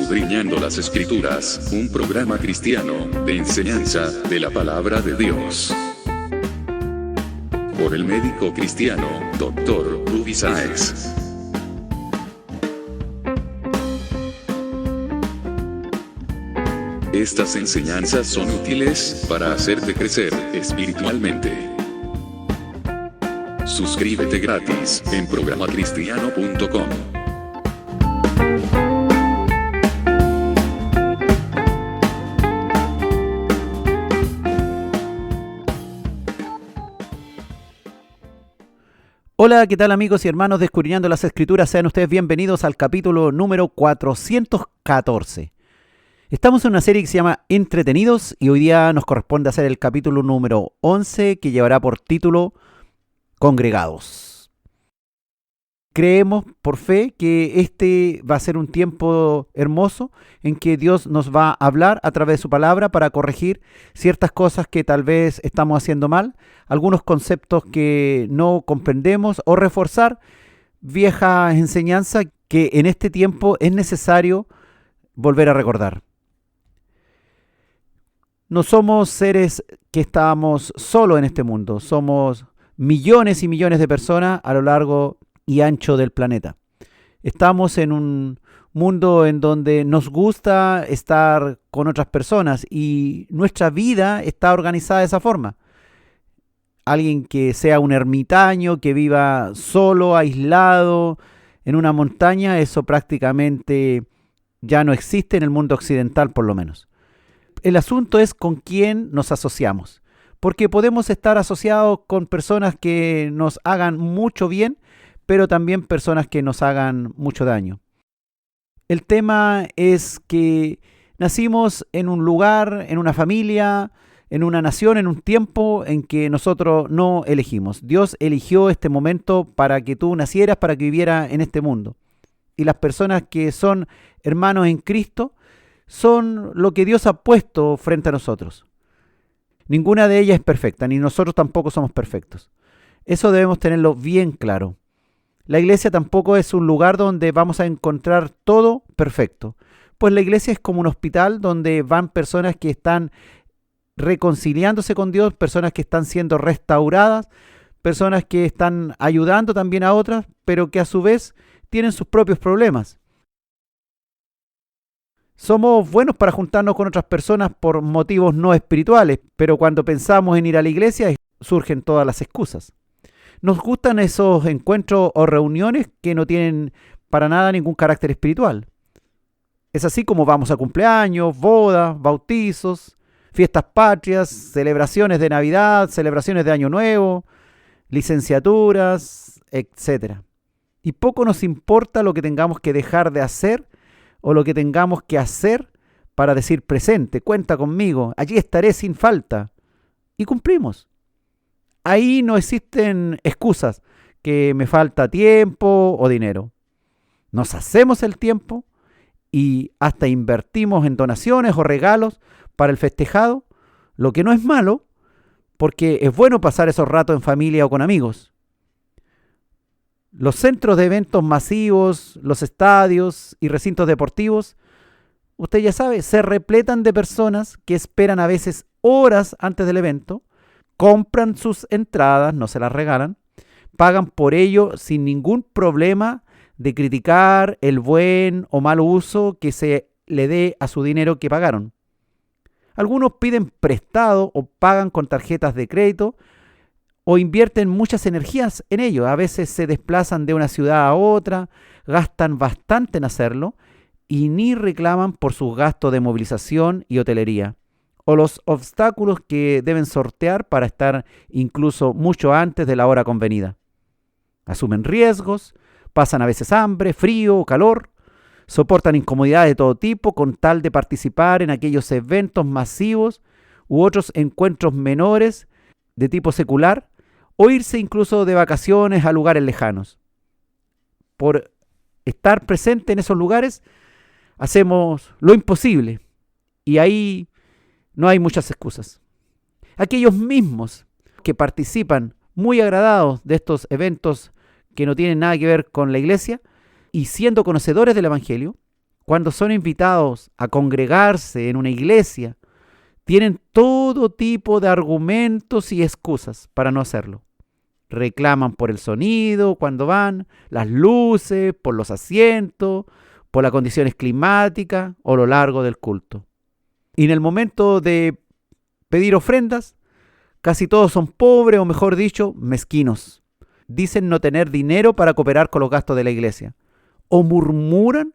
Escudriñando las Escrituras, un programa cristiano de enseñanza de la palabra de Dios. Por el médico cristiano, Dr. Rudy Sáez. Estas enseñanzas son útiles para hacerte crecer espiritualmente. Suscríbete gratis en programacristiano.com. Hola, ¿qué tal amigos y hermanos de Escudriñando las Escrituras? Sean ustedes bienvenidos al capítulo número 414. Estamos en una serie que se llama Entretenidos y hoy día nos corresponde hacer el capítulo número 11 que llevará por título Congregados. Creemos por fe que este va a ser un tiempo hermoso en que Dios nos va a hablar a través de su palabra para corregir ciertas cosas que tal vez estamos haciendo mal, algunos conceptos que no comprendemos o reforzar viejas enseñanzas que en este tiempo es necesario volver a recordar. No somos seres que estamos solos en este mundo, somos millones y millones de personas a lo largo y ancho del planeta. Estamos en un mundo en donde nos gusta estar con otras personas y nuestra vida está organizada de esa forma. Alguien que sea un ermitaño, que viva solo, aislado, en una montaña, eso prácticamente ya no existe en el mundo occidental por lo menos. El asunto es con quién nos asociamos, porque podemos estar asociados con personas que nos hagan mucho bien, pero también personas que nos hagan mucho daño. El tema es que nacimos en un lugar, en una familia, en una nación, en un tiempo en que nosotros no elegimos. Dios eligió este momento para que tú nacieras, para que vivieras en este mundo. Y las personas que son hermanos en Cristo son lo que Dios ha puesto frente a nosotros. Ninguna de ellas es perfecta, ni nosotros tampoco somos perfectos. Eso debemos tenerlo bien claro. La iglesia tampoco es un lugar donde vamos a encontrar todo perfecto. Pues la iglesia es como un hospital donde van personas que están reconciliándose con Dios, personas que están siendo restauradas, personas que están ayudando también a otras, pero que a su vez tienen sus propios problemas. Somos buenos para juntarnos con otras personas por motivos no espirituales, pero cuando pensamos en ir a la iglesia surgen todas las excusas. Nos gustan esos encuentros o reuniones que no tienen para nada ningún carácter espiritual. Es así como vamos a cumpleaños, bodas, bautizos, fiestas patrias, celebraciones de Navidad, celebraciones de Año Nuevo, licenciaturas, etc. Y poco nos importa lo que tengamos que dejar de hacer o lo que tengamos que hacer para decir presente, cuenta conmigo, allí estaré sin falta. Y cumplimos. Ahí no existen excusas, que me falta tiempo o dinero. Nos hacemos el tiempo y hasta invertimos en donaciones o regalos para el festejado, lo que no es malo, porque es bueno pasar esos ratos en familia o con amigos. Los centros de eventos masivos, los estadios y recintos deportivos, usted ya sabe, se repletan de personas que esperan a veces horas antes del evento, compran sus entradas, no se las regalan, pagan por ello sin ningún problema de criticar el buen o mal uso que se le dé a su dinero que pagaron. Algunos piden prestado o pagan con tarjetas de crédito o invierten muchas energías en ello. A veces se desplazan de una ciudad a otra, gastan bastante en hacerlo y ni reclaman por sus gastos de movilización y hotelería, o los obstáculos que deben sortear para estar incluso mucho antes de la hora convenida. Asumen riesgos, pasan a veces hambre, frío o calor, soportan incomodidades de todo tipo con tal de participar en aquellos eventos masivos u otros encuentros menores de tipo secular, o irse incluso de vacaciones a lugares lejanos. Por estar presente en esos lugares, hacemos lo imposible y ahí no hay muchas excusas. Aquellos mismos que participan muy agradados de estos eventos que no tienen nada que ver con la iglesia y siendo conocedores del evangelio, cuando son invitados a congregarse en una iglesia, tienen todo tipo de argumentos y excusas para no hacerlo. Reclaman por el sonido cuando van, las luces, por los asientos, por las condiciones climáticas o lo largo del culto. Y en el momento de pedir ofrendas, casi todos son pobres o mejor dicho, mezquinos. Dicen no tener dinero para cooperar con los gastos de la iglesia. O murmuran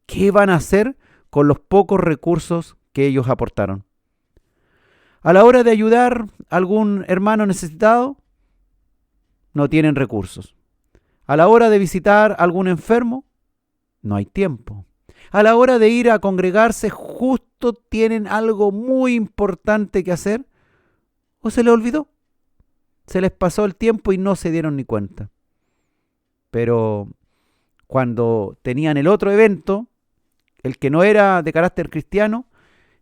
qué van a hacer con los pocos recursos que ellos aportaron. A la hora de ayudar a algún hermano necesitado, no tienen recursos. A la hora de visitar a algún enfermo, no hay tiempo. A la hora de ir a congregarse, justo tienen algo muy importante que hacer, o se les olvidó. Se les pasó el tiempo y no se dieron ni cuenta. Pero cuando tenían el otro evento, el que no era de carácter cristiano,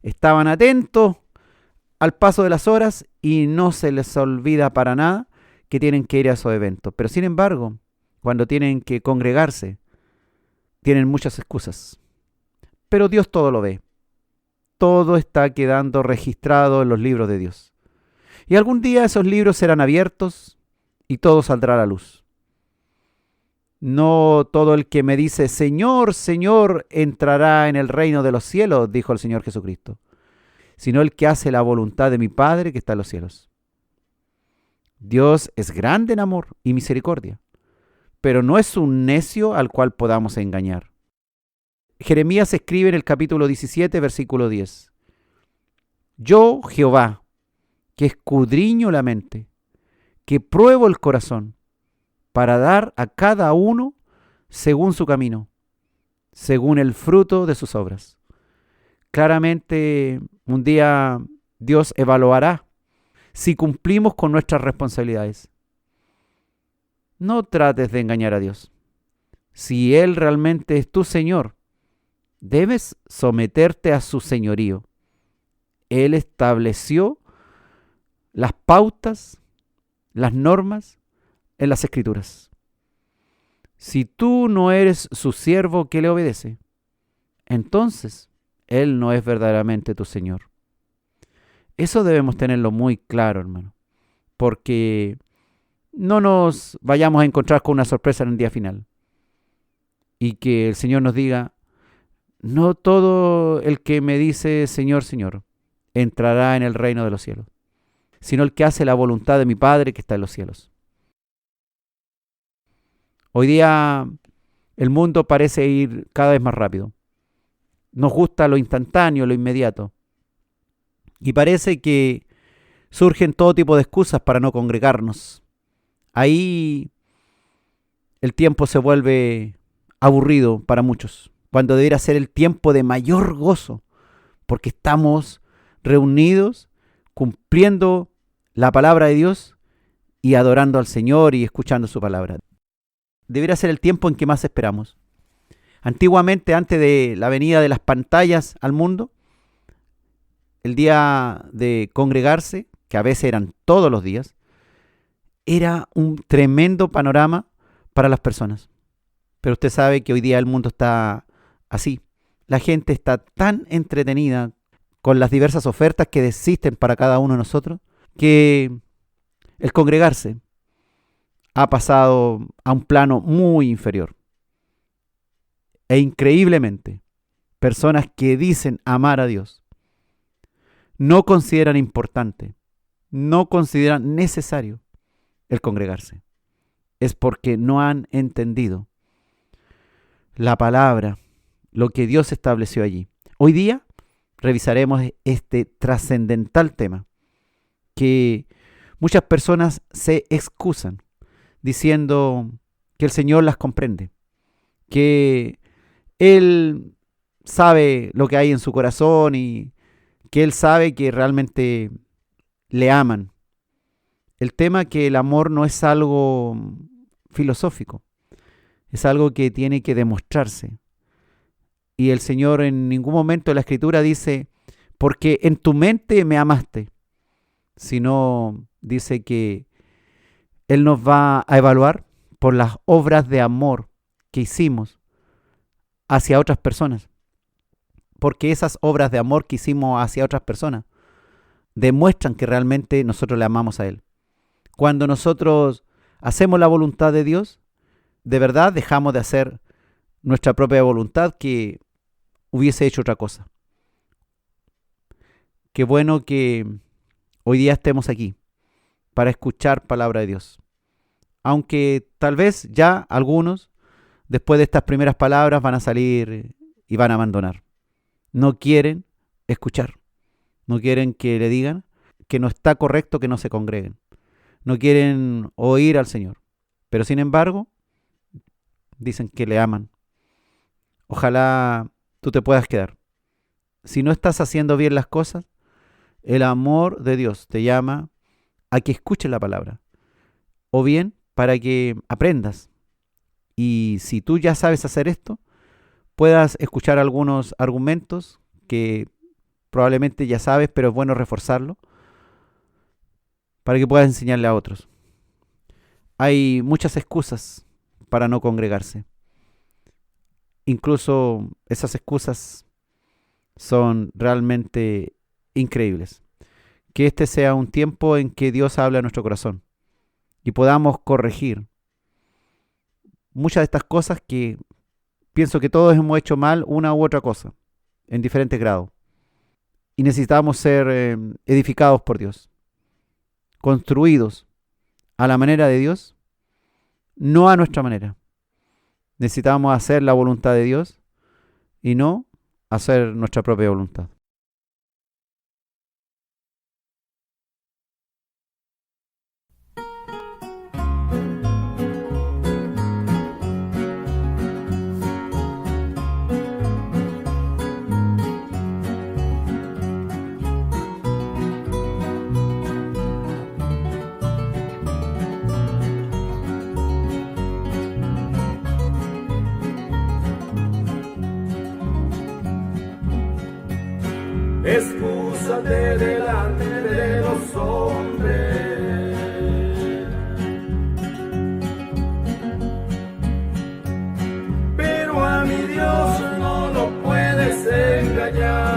estaban atentos al paso de las horas y no se les olvida para nada que tienen que ir a esos eventos. Pero sin embargo, cuando tienen que congregarse, tienen muchas excusas. Pero Dios todo lo ve. Todo está quedando registrado en los libros de Dios. Y algún día esos libros serán abiertos y todo saldrá a la luz. No todo el que me dice, Señor, Señor, entrará en el reino de los cielos, dijo el Señor Jesucristo, sino el que hace la voluntad de mi Padre que está en los cielos. Dios es grande en amor y misericordia, pero no es un necio al cual podamos engañar. Jeremías escribe en el capítulo 17, versículo 10. Yo, Jehová, que escudriño la mente, que pruebo el corazón, para dar a cada uno según su camino, según el fruto de sus obras. Claramente, un día Dios evaluará si cumplimos con nuestras responsabilidades. No trates de engañar a Dios. Si Él realmente es tu Señor, debes someterte a su señorío. Él estableció las pautas, las normas en las Escrituras. Si tú no eres su siervo que le obedece, entonces Él no es verdaderamente tu Señor. Eso debemos tenerlo muy claro, hermano, porque no nos vayamos a encontrar con una sorpresa en el día final y que el Señor nos diga, no todo el que me dice Señor, Señor, entrará en el reino de los cielos, sino el que hace la voluntad de mi Padre que está en los cielos. Hoy día el mundo parece ir cada vez más rápido. Nos gusta lo instantáneo, lo inmediato. Y parece que surgen todo tipo de excusas para no congregarnos. Ahí el tiempo se vuelve aburrido para muchos, cuando debería ser el tiempo de mayor gozo, porque estamos reunidos cumpliendo la palabra de Dios y adorando al Señor y escuchando su palabra. Debería ser el tiempo en que más esperamos. Antiguamente, antes de la venida de las pantallas al mundo, el día de congregarse, que a veces eran todos los días, era un tremendo panorama para las personas. Pero usted sabe que hoy día el mundo está así. La gente está tan entretenida con las diversas ofertas que existen para cada uno de nosotros, que el congregarse ha pasado a un plano muy inferior. E increíblemente, personas que dicen amar a Dios no consideran importante, no consideran necesario el congregarse. Es porque no han entendido la palabra, lo que Dios estableció allí. Hoy día revisaremos este trascendental tema que muchas personas se excusan diciendo que el Señor las comprende, que Él sabe lo que hay en su corazón y que Él sabe que realmente le aman. El tema es que el amor no es algo filosófico, es algo que tiene que demostrarse. Y el Señor en ningún momento de la Escritura dice, porque en tu mente me amaste, sino dice que Él nos va a evaluar por las obras de amor que hicimos hacia otras personas, porque esas obras de amor que hicimos hacia otras personas demuestran que realmente nosotros le amamos a Él. Cuando nosotros hacemos la voluntad de Dios, de verdad dejamos de hacer nuestra propia voluntad que hubiese hecho otra cosa. Qué bueno que hoy día estemos aquí para escuchar palabra de Dios. Aunque tal vez ya algunos, después de estas primeras palabras, van a salir y van a abandonar. No quieren escuchar. No quieren que le digan que no está correcto que no se congreguen. No quieren oír al Señor. Pero sin embargo, dicen que le aman. Ojalá tú te puedas quedar. Si no estás haciendo bien las cosas, el amor de Dios te llama a que escuches la palabra. O bien para que aprendas. Y si tú ya sabes hacer esto, puedas escuchar algunos argumentos que probablemente ya sabes, pero es bueno reforzarlo para que puedas enseñarle a otros. Hay muchas excusas para no congregarse. Incluso esas excusas son realmente increíbles. Que este sea un tiempo en que Dios habla a nuestro corazón y podamos corregir muchas de estas cosas que pienso que todos hemos hecho mal una u otra cosa, en diferentes grados. Y necesitamos ser edificados por Dios, construidos a la manera de Dios, no a nuestra manera. Necesitamos hacer la voluntad de Dios y no hacer nuestra propia voluntad. Excúsate delante de los hombres, pero a mi Dios no lo puedes engañar.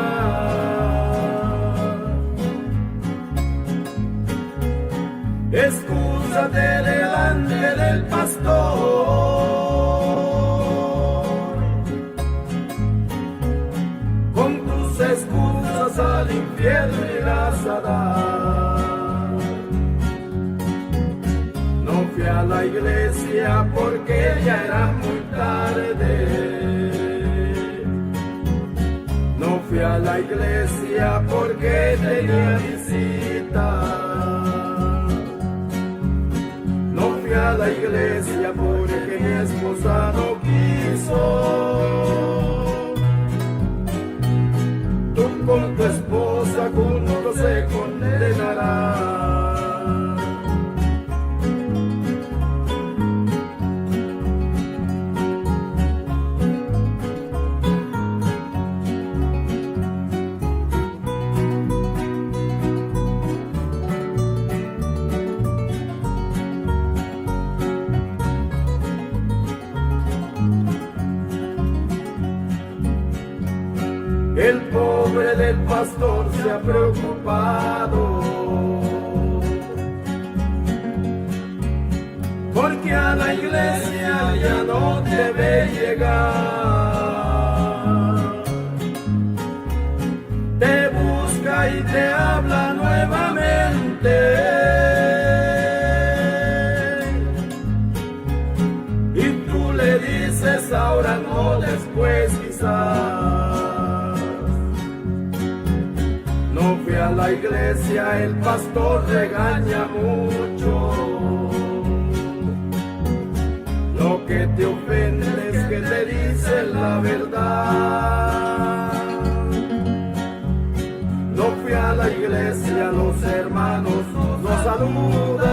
Excúsate delante del pastor, excusas al infierno irás a dar. No fui a la iglesia porque ya era muy tarde. No fui a la iglesia porque tenía visita. No fui a la iglesia porque mi esposa no quiso. Con tu esposa juntos se condenarán. El pobre del pastor se ha preocupado, porque a la iglesia ya no debe llegar. Te busca y te habla nuevamente, y tú le dices ahora no, después quizás. No fui a la iglesia, el pastor regaña mucho. Lo que te ofende es que te dicen la verdad. No fui a la iglesia, los hermanos nos saludan.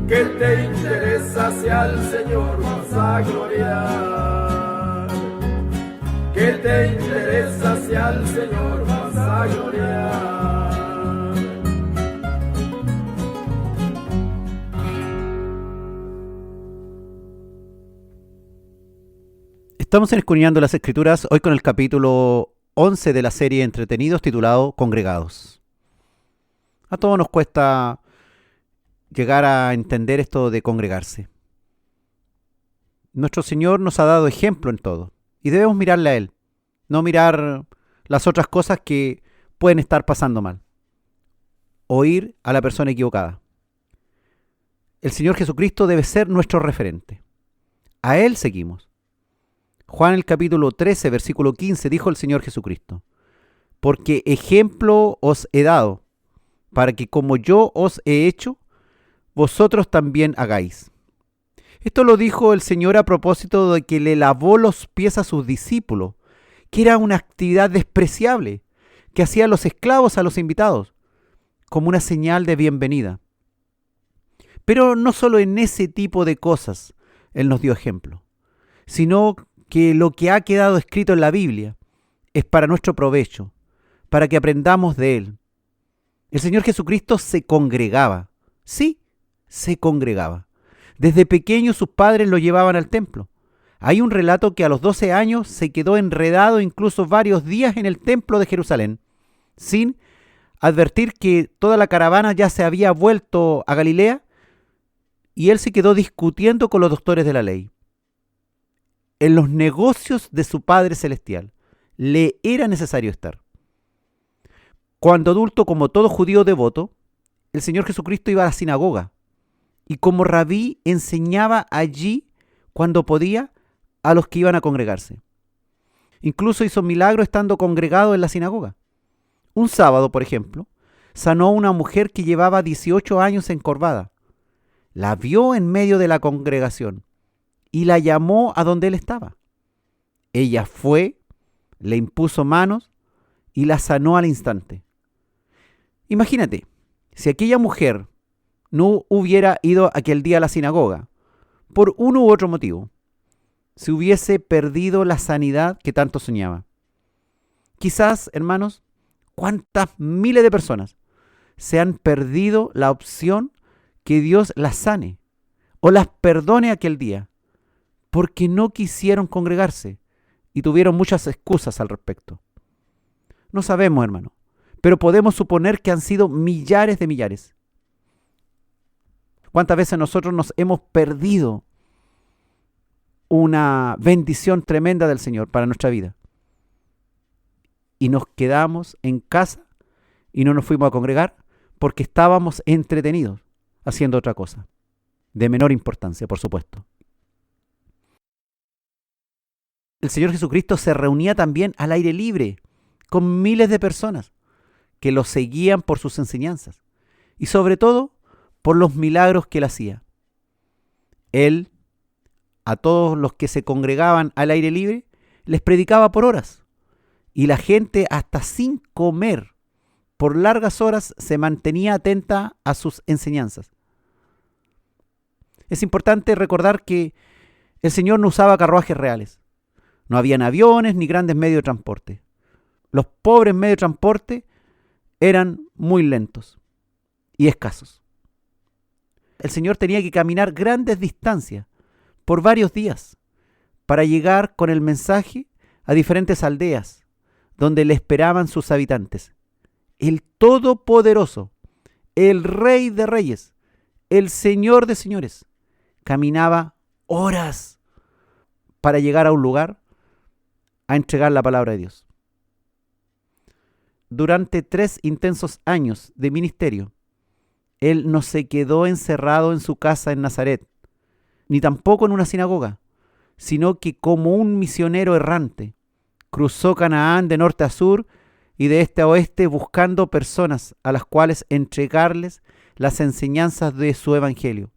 ¿Qué te interesa si al Señor vas a gloriar? ¿Qué te interesa si al Señor vas a gloriar? Estamos escudriñando las Escrituras hoy con el capítulo 11 de la serie Entretenidos titulado Congregados. A todos nos cuesta llegar a entender esto de congregarse. Nuestro Señor nos ha dado ejemplo en todo y debemos mirarle a Él, no mirar las otras cosas que pueden estar pasando mal. Oír a la persona equivocada. El Señor Jesucristo debe ser nuestro referente. A Él seguimos. Juan el capítulo 13, versículo 15, dijo el Señor Jesucristo: porque ejemplo os he dado, para que como yo os he hecho, vosotros también hagáis. Esto lo dijo el Señor a propósito de que le lavó los pies a sus discípulos, que era una actividad despreciable que hacían los esclavos a los invitados, como una señal de bienvenida. Pero no solo en ese tipo de cosas Él nos dio ejemplo, sino que lo que ha quedado escrito en la Biblia es para nuestro provecho, para que aprendamos de Él. El Señor Jesucristo se congregaba. Sí, se congregaba. Desde pequeño sus padres lo llevaban al templo. Hay un relato que a los 12 años se quedó enredado incluso varios días en el templo de Jerusalén, sin advertir que toda la caravana ya se había vuelto a Galilea, y él se quedó discutiendo con los doctores de la ley. En los negocios de su Padre Celestial le era necesario estar. Cuando adulto, como todo judío devoto, el Señor Jesucristo iba a la sinagoga y como rabí enseñaba allí cuando podía a los que iban a congregarse. Incluso hizo milagros estando congregado en la sinagoga. Un sábado, por ejemplo, sanó a una mujer que llevaba 18 años encorvada. La vio en medio de la congregación y la llamó a donde él estaba. Ella fue, le impuso manos y la sanó al instante. Imagínate, si aquella mujer no hubiera ido aquel día a la sinagoga, por uno u otro motivo, se hubiese perdido la sanidad que tanto soñaba. Quizás, hermanos, cuántas miles de personas se han perdido la opción que Dios las sane o las perdone aquel día, porque no quisieron congregarse y tuvieron muchas excusas al respecto. No sabemos, hermano, pero podemos suponer que han sido millares de millares. ¿Cuántas veces nosotros nos hemos perdido una bendición tremenda del Señor para nuestra vida? Y nos quedamos en casa y no nos fuimos a congregar porque estábamos entretenidos haciendo otra cosa, de menor importancia, por supuesto. El Señor Jesucristo se reunía también al aire libre con miles de personas que lo seguían por sus enseñanzas y sobre todo por los milagros que él hacía. Él, a todos los que se congregaban al aire libre, les predicaba por horas y la gente hasta sin comer por largas horas se mantenía atenta a sus enseñanzas. Es importante recordar que el Señor no usaba carruajes reales. No habían aviones ni grandes medios de transporte. Los pobres medios de transporte eran muy lentos y escasos. El Señor tenía que caminar grandes distancias por varios días para llegar con el mensaje a diferentes aldeas donde le esperaban sus habitantes. El Todopoderoso, el Rey de Reyes, el Señor de Señores, caminaba horas para llegar a un lugar a entregar la palabra de Dios. Durante 3 intensos años de ministerio, él no se quedó encerrado en su casa en Nazaret, ni tampoco en una sinagoga, sino que como un misionero errante, cruzó Canaán de norte a sur y de este a oeste buscando personas a las cuales entregarles las enseñanzas de su evangelio.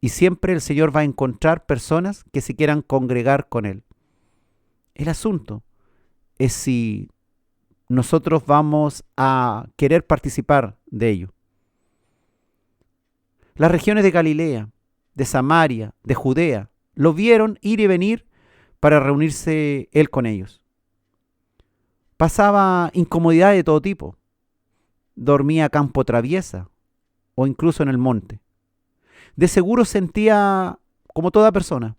Y siempre el Señor va a encontrar personas que se quieran congregar con él. El asunto es si nosotros vamos a querer participar de ello. Las regiones de Galilea, de Samaria, de Judea, lo vieron ir y venir para reunirse él con ellos. Pasaba incomodidad de todo tipo. Dormía a campo traviesa o incluso en el monte. De seguro sentía, como toda persona,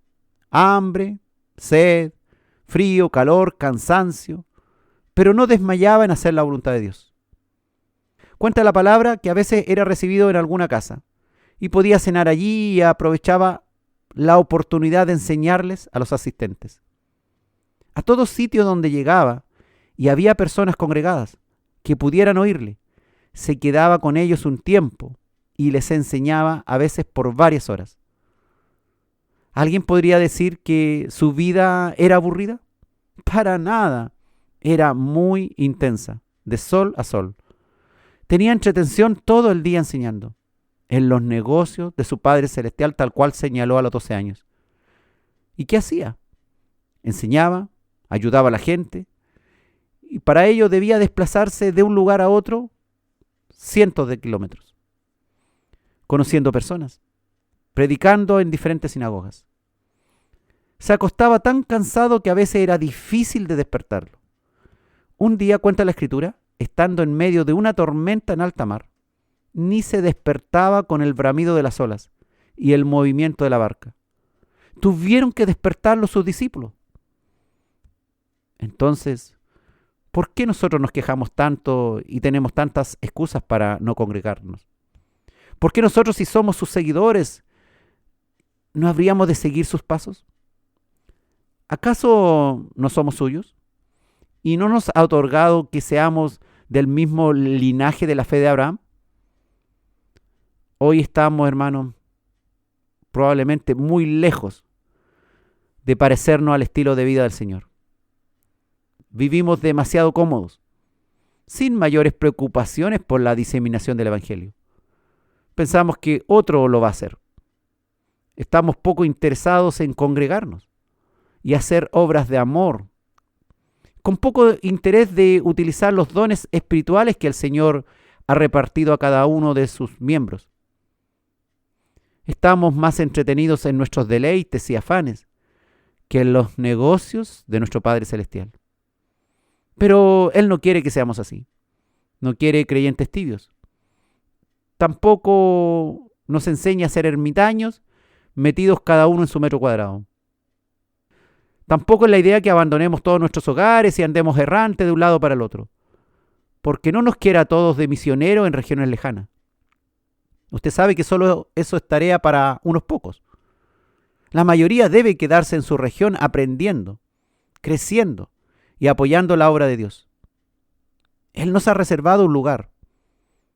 hambre, sed, frío, calor, cansancio, pero no desmayaba en hacer la voluntad de Dios. Cuenta la palabra que a veces era recibido en alguna casa y podía cenar allí y aprovechaba la oportunidad de enseñarles a los asistentes. A todo sitio donde llegaba y había personas congregadas que pudieran oírle, se quedaba con ellos un tiempo y les enseñaba a veces por varias horas. ¿Alguien podría decir que su vida era aburrida? Para nada. Era muy intensa, de sol a sol. Tenía entretención todo el día enseñando en los negocios de su Padre Celestial, tal cual señaló a los 12 años. ¿Y qué hacía? Enseñaba, ayudaba a la gente, y para ello debía desplazarse de un lugar a otro cientos de kilómetros, conociendo personas, predicando en diferentes sinagogas. Se acostaba tan cansado que a veces era difícil de despertarlo. Un día, cuenta la Escritura, estando en medio de una tormenta en alta mar, ni se despertaba con el bramido de las olas y el movimiento de la barca. Tuvieron que despertarlo sus discípulos. Entonces, ¿por qué nosotros nos quejamos tanto y tenemos tantas excusas para no congregarnos? ¿Por qué nosotros, si somos sus seguidores, no habríamos de seguir sus pasos? ¿Acaso no somos suyos? ¿Y no nos ha otorgado que seamos del mismo linaje de la fe de Abraham? Hoy estamos, hermanos, probablemente muy lejos de parecernos al estilo de vida del Señor. Vivimos demasiado cómodos, sin mayores preocupaciones por la diseminación del Evangelio. Pensamos que otro lo va a hacer. Estamos poco interesados en congregarnos y hacer obras de amor, con poco interés de utilizar los dones espirituales que el Señor ha repartido a cada uno de sus miembros. Estamos más entretenidos en nuestros deleites y afanes que en los negocios de nuestro Padre Celestial. Pero Él no quiere que seamos así. No quiere creyentes tibios. Tampoco nos enseña a ser ermitaños, metidos cada uno en su metro cuadrado. Tampoco es la idea que abandonemos todos nuestros hogares y andemos errantes de un lado para el otro, porque no nos quiere a todos de misioneros en regiones lejanas. Usted sabe que solo eso es tarea para unos pocos. La mayoría debe quedarse en su región aprendiendo, creciendo y apoyando la obra de Dios. Él nos ha reservado un lugar.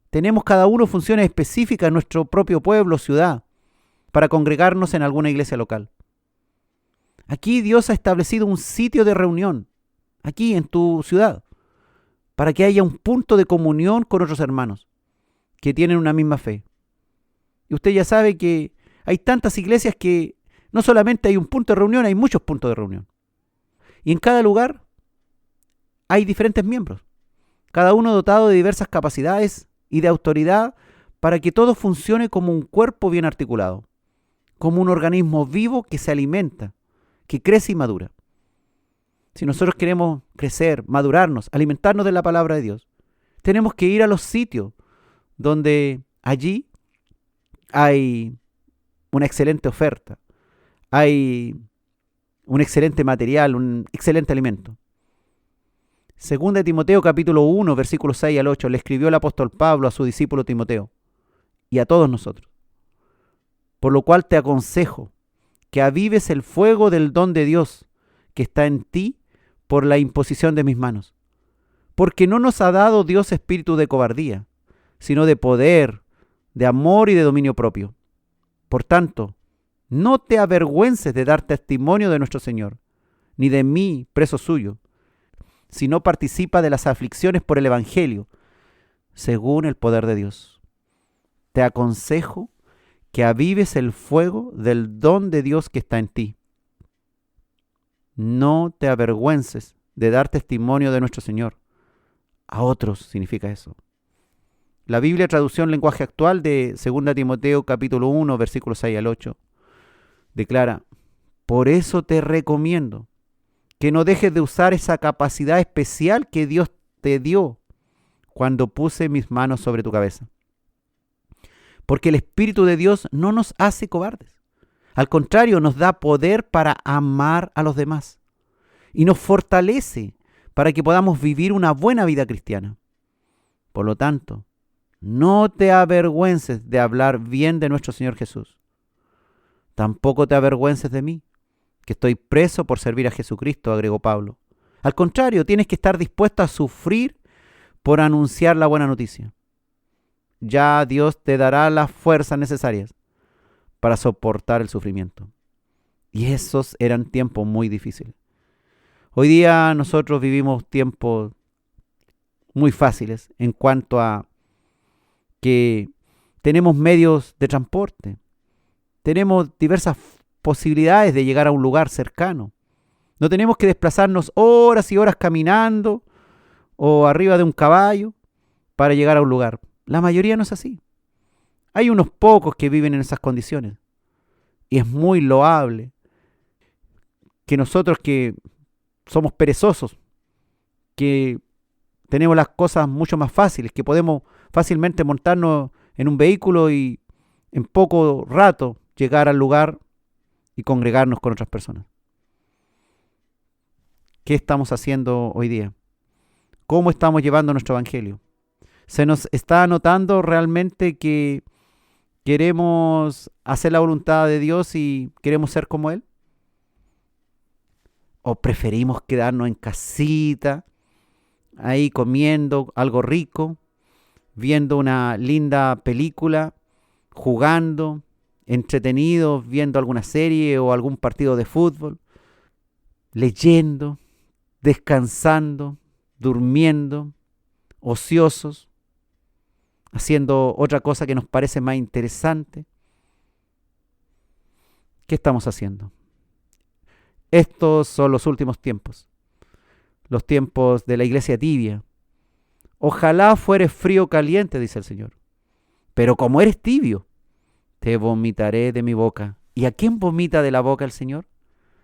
Tenemos cada uno funciones específicas en nuestro propio pueblo o ciudad para congregarnos en alguna iglesia local. Aquí Dios ha establecido un sitio de reunión, aquí en tu ciudad, para que haya un punto de comunión con otros hermanos que tienen una misma fe. Y usted ya sabe que hay tantas iglesias que no solamente hay un punto de reunión, hay muchos puntos de reunión. Y en cada lugar hay diferentes miembros, cada uno dotado de diversas capacidades y de autoridad para que todo funcione como un cuerpo bien articulado, como un organismo vivo que se alimenta, que crece y madura. Si nosotros queremos crecer, madurarnos, alimentarnos de la palabra de Dios, tenemos que ir a los sitios donde allí hay una excelente oferta, hay un excelente material, un excelente alimento. Segunda de Timoteo capítulo 1, versículos 6 al 8, le escribió el apóstol Pablo a su discípulo Timoteo y a todos nosotros. Por lo cual te aconsejo que avives el fuego del don de Dios que está en ti por la imposición de mis manos. Porque no nos ha dado Dios espíritu de cobardía, sino de poder, de amor y de dominio propio. Por tanto, no te avergüences de dar testimonio de nuestro Señor, ni de mí, preso suyo, sino participa de las aflicciones por el Evangelio, según el poder de Dios. Te aconsejo que avives el fuego del don de Dios que está en ti. No te avergüences de dar testimonio de nuestro Señor. A otros significa eso. La Biblia, traducción lenguaje actual de 2 Timoteo capítulo 1, versículos 6 al 8, declara: por eso te recomiendo que no dejes de usar esa capacidad especial que Dios te dio cuando puse mis manos sobre tu cabeza. Porque el Espíritu de Dios no nos hace cobardes. Al contrario, nos da poder para amar a los demás y nos fortalece para que podamos vivir una buena vida cristiana. Por lo tanto, no te avergüences de hablar bien de nuestro Señor Jesús. Tampoco te avergüences de mí, que estoy preso por servir a Jesucristo, agregó Pablo. Al contrario, tienes que estar dispuesto a sufrir por anunciar la buena noticia. Ya Dios te dará las fuerzas necesarias para soportar el sufrimiento. Y esos eran tiempos muy difíciles. Hoy día nosotros vivimos tiempos muy fáciles en cuanto a que tenemos medios de transporte, tenemos diversas posibilidades de llegar a un lugar cercano. No tenemos que desplazarnos horas y horas caminando o arriba de un caballo para llegar a un lugar. La mayoría no es así. Hay unos pocos que viven en esas condiciones. Y es muy loable que nosotros que somos perezosos, que tenemos las cosas mucho más fáciles, que podemos fácilmente montarnos en un vehículo y en poco rato llegar al lugar y congregarnos con otras personas. ¿Qué estamos haciendo hoy día? ¿Cómo estamos llevando nuestro evangelio? ¿Se nos está notando realmente que queremos hacer la voluntad de Dios y queremos ser como Él? ¿O preferimos quedarnos en casita, ahí comiendo algo rico, viendo una linda película, jugando, entretenidos, viendo alguna serie o algún partido de fútbol, leyendo, descansando, durmiendo, ociosos, haciendo otra cosa que nos parece más interesante? ¿Qué estamos haciendo? Estos son los últimos tiempos, los tiempos de la iglesia tibia. Ojalá fueres frío o caliente, dice el Señor, pero como eres tibio, te vomitaré de mi boca. ¿Y a quién vomita de la boca el Señor?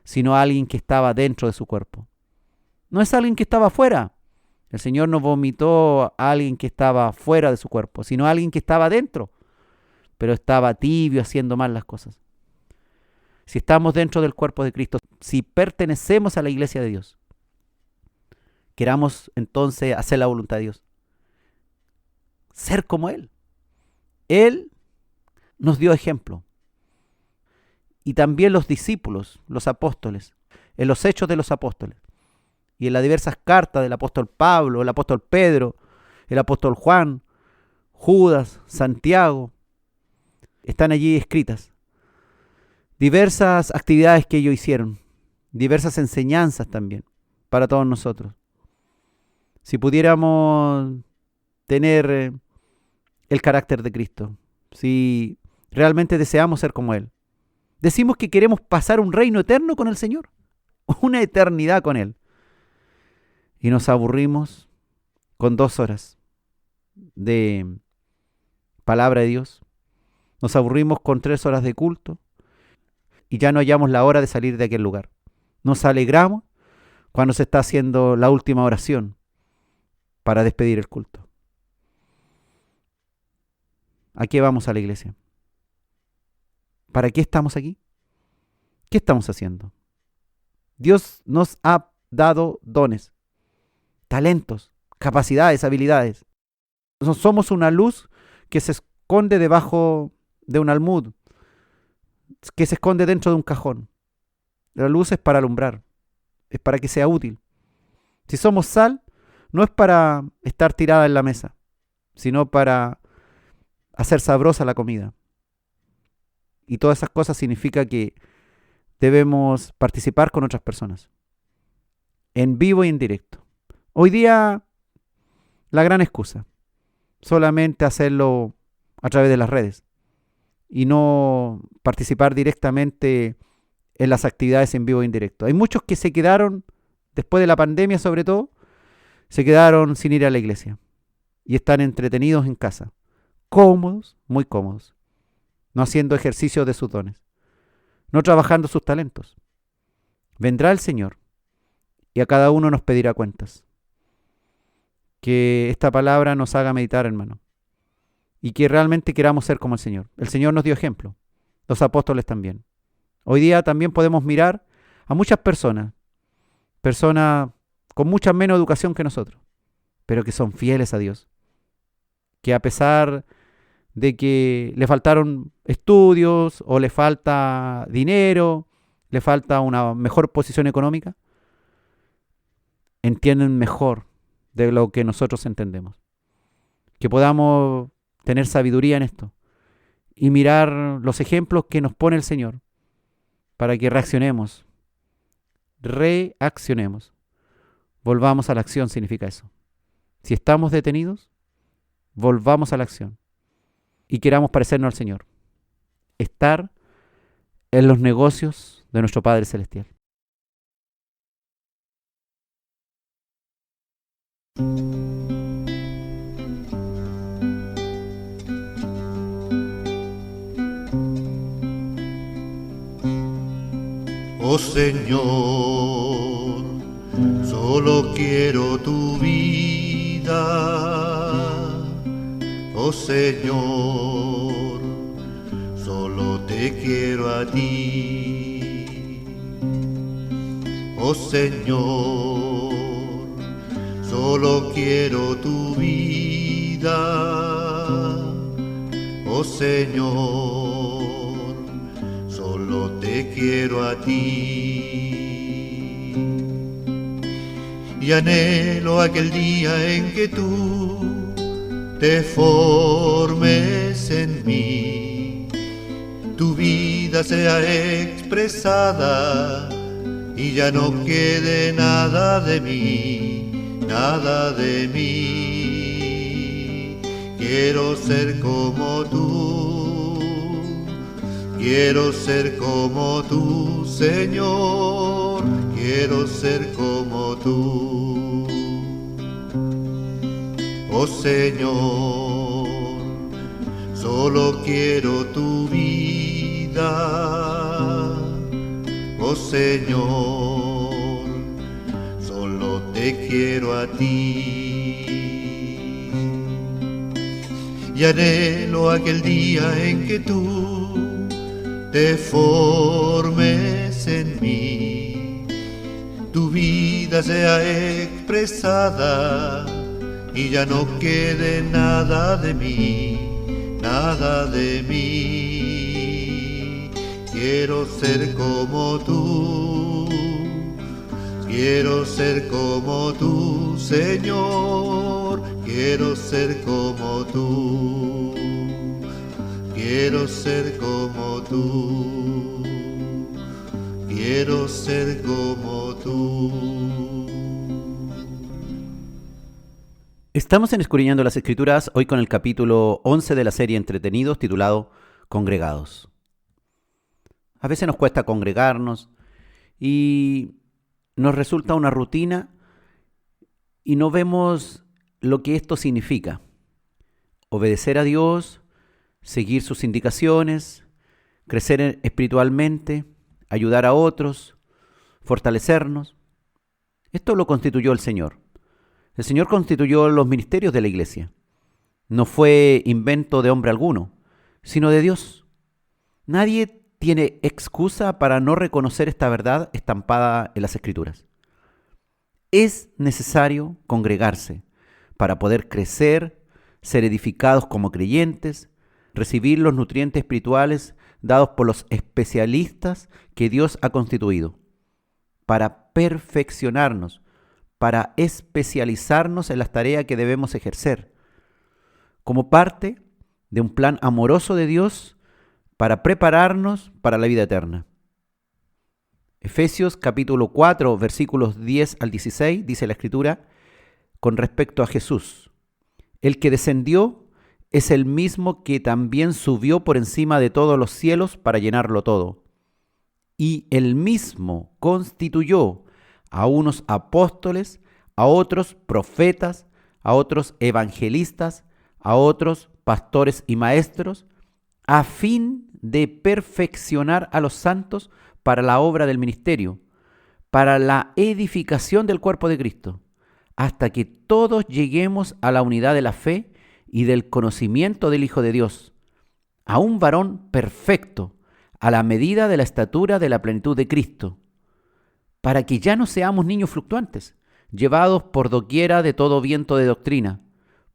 Sino a alguien que estaba dentro de su cuerpo. No es alguien que estaba fuera. El Señor no vomitó a alguien que estaba fuera de su cuerpo, sino a alguien que estaba dentro, pero estaba tibio haciendo mal las cosas. Si estamos dentro del cuerpo de Cristo, si pertenecemos a la iglesia de Dios, queramos entonces hacer la voluntad de Dios. Ser como Él. Él nos dio ejemplo. Y también los discípulos, los apóstoles, en los hechos de los apóstoles. Y en las diversas cartas del apóstol Pablo, el apóstol Pedro, el apóstol Juan, Judas, Santiago, están allí escritas. Diversas actividades que ellos hicieron, diversas enseñanzas también para todos nosotros. Si pudiéramos tener el carácter de Cristo, si realmente deseamos ser como Él, decimos que queremos pasar un reino eterno con el Señor, una eternidad con Él, y nos aburrimos con 2 horas de palabra de Dios, nos aburrimos con 3 horas de culto, y ya no hallamos la hora de salir de aquel lugar. Nos alegramos cuando se está haciendo la última oración para despedir el culto. ¿A qué vamos a la iglesia? ¿Para qué estamos aquí? ¿Qué estamos haciendo? Dios nos ha dado dones, talentos, capacidades, habilidades. No somos una luz que se esconde debajo de un almud, que se esconde dentro de un cajón. La luz es para alumbrar, es para que sea útil. Si somos sal, no es para estar tirada en la mesa, sino para hacer sabrosa la comida. Y todas esas cosas significa que debemos participar con otras personas, en vivo y en directo. Hoy día, la gran excusa, solamente hacerlo a través de las redes y no participar directamente en las actividades en vivo e indirecto. Hay muchos que se quedaron, después de la pandemia sobre todo, se quedaron sin ir a la iglesia y están entretenidos en casa, cómodos, muy cómodos, no haciendo ejercicio de sus dones, no trabajando sus talentos. Vendrá el Señor y a cada uno nos pedirá cuentas. Que esta palabra nos haga meditar, hermano, y que realmente queramos ser como el Señor. El Señor nos dio ejemplo, los apóstoles también. Hoy día también podemos mirar a muchas personas con mucha menos educación que nosotros, pero que son fieles a Dios, que a pesar de que le faltaron estudios o le falta dinero, le falta una mejor posición económica, entienden mejor de lo que nosotros entendemos. Que podamos tener sabiduría en esto y mirar los ejemplos que nos pone el Señor para que reaccionemos. Volvamos a la acción significa eso. Si estamos detenidos, volvamos a la acción y queramos parecernos al Señor. Estar en los negocios de nuestro Padre Celestial. Oh Señor, solo quiero tu vida. Oh Señor, solo te quiero a ti. Oh Señor, solo quiero tu vida. Oh Señor, solo te quiero a ti. Y anhelo aquel día en que tú te formes en mí, tu vida sea expresada y ya no quede nada de mí, nada de mí. Quiero ser como tú, quiero ser como tú, Señor, quiero ser como tú. Oh Señor, solo quiero tu vida. Oh Señor, solo te quiero a ti. Y anhelo aquel día en que tú te formes en mí, tu vida sea expresada y ya no quede nada de mí, nada de mí. Quiero ser como tú, quiero ser como tú, Señor, quiero ser como tú, quiero ser como tú, quiero ser como tú. Estamos en Escudriñando las Escrituras, hoy con el capítulo 11 de la serie Entretenidos, titulado Congregados. A veces nos cuesta congregarnos y nos resulta una rutina y no vemos lo que esto significa. Obedecer a Dios, seguir sus indicaciones, crecer espiritualmente, ayudar a otros, fortalecernos. Esto lo constituyó el Señor. El Señor constituyó los ministerios de la iglesia. No fue invento de hombre alguno, sino de Dios. Nadie tiene excusa para no reconocer esta verdad estampada en las Escrituras. Es necesario congregarse para poder crecer, ser edificados como creyentes, recibir los nutrientes espirituales dados por los especialistas que Dios ha constituido, para perfeccionarnos, para especializarnos en las tareas que debemos ejercer, como parte de un plan amoroso de Dios para prepararnos para la vida eterna. Efesios capítulo 4, versículos 10 al 16, dice la Escritura, con respecto a Jesús: el que descendió es el mismo que también subió por encima de todos los cielos para llenarlo todo. Y el mismo constituyó a unos apóstoles, a otros profetas, a otros evangelistas, a otros pastores y maestros, a fin de perfeccionar a los santos para la obra del ministerio, para la edificación del cuerpo de Cristo, hasta que todos lleguemos a la unidad de la fe y del conocimiento del Hijo de Dios, a un varón perfecto, a la medida de la estatura de la plenitud de Cristo, para que ya no seamos niños fluctuantes, llevados por doquiera de todo viento de doctrina,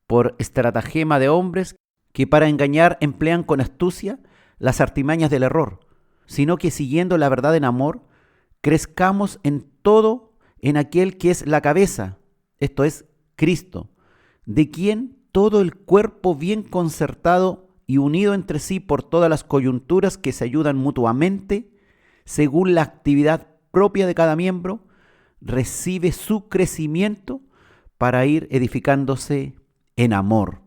por estratagema de hombres que para engañar emplean con astucia las artimañas del error, sino que siguiendo la verdad en amor, crezcamos en todo en aquel que es la cabeza, esto es Cristo, de quien todo el cuerpo bien concertado y unido entre sí por todas las coyunturas que se ayudan mutuamente, según la actividad propia de cada miembro, recibe su crecimiento para ir edificándose en amor.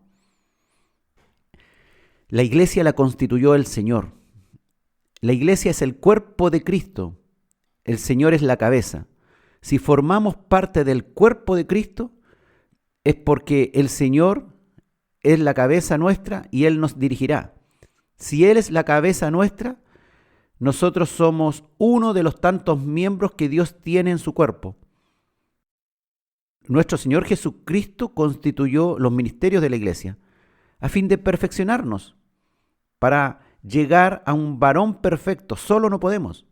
La iglesia la constituyó el Señor. La iglesia es el cuerpo de Cristo. El Señor es la cabeza. Si formamos parte del cuerpo de Cristo, es porque el Señor es la cabeza nuestra y Él nos dirigirá. Si Él es la cabeza nuestra, nosotros somos uno de los tantos miembros que Dios tiene en su cuerpo. Nuestro Señor Jesucristo constituyó los ministerios de la iglesia a fin de perfeccionarnos, para llegar a un varón perfecto. Solo no podemos.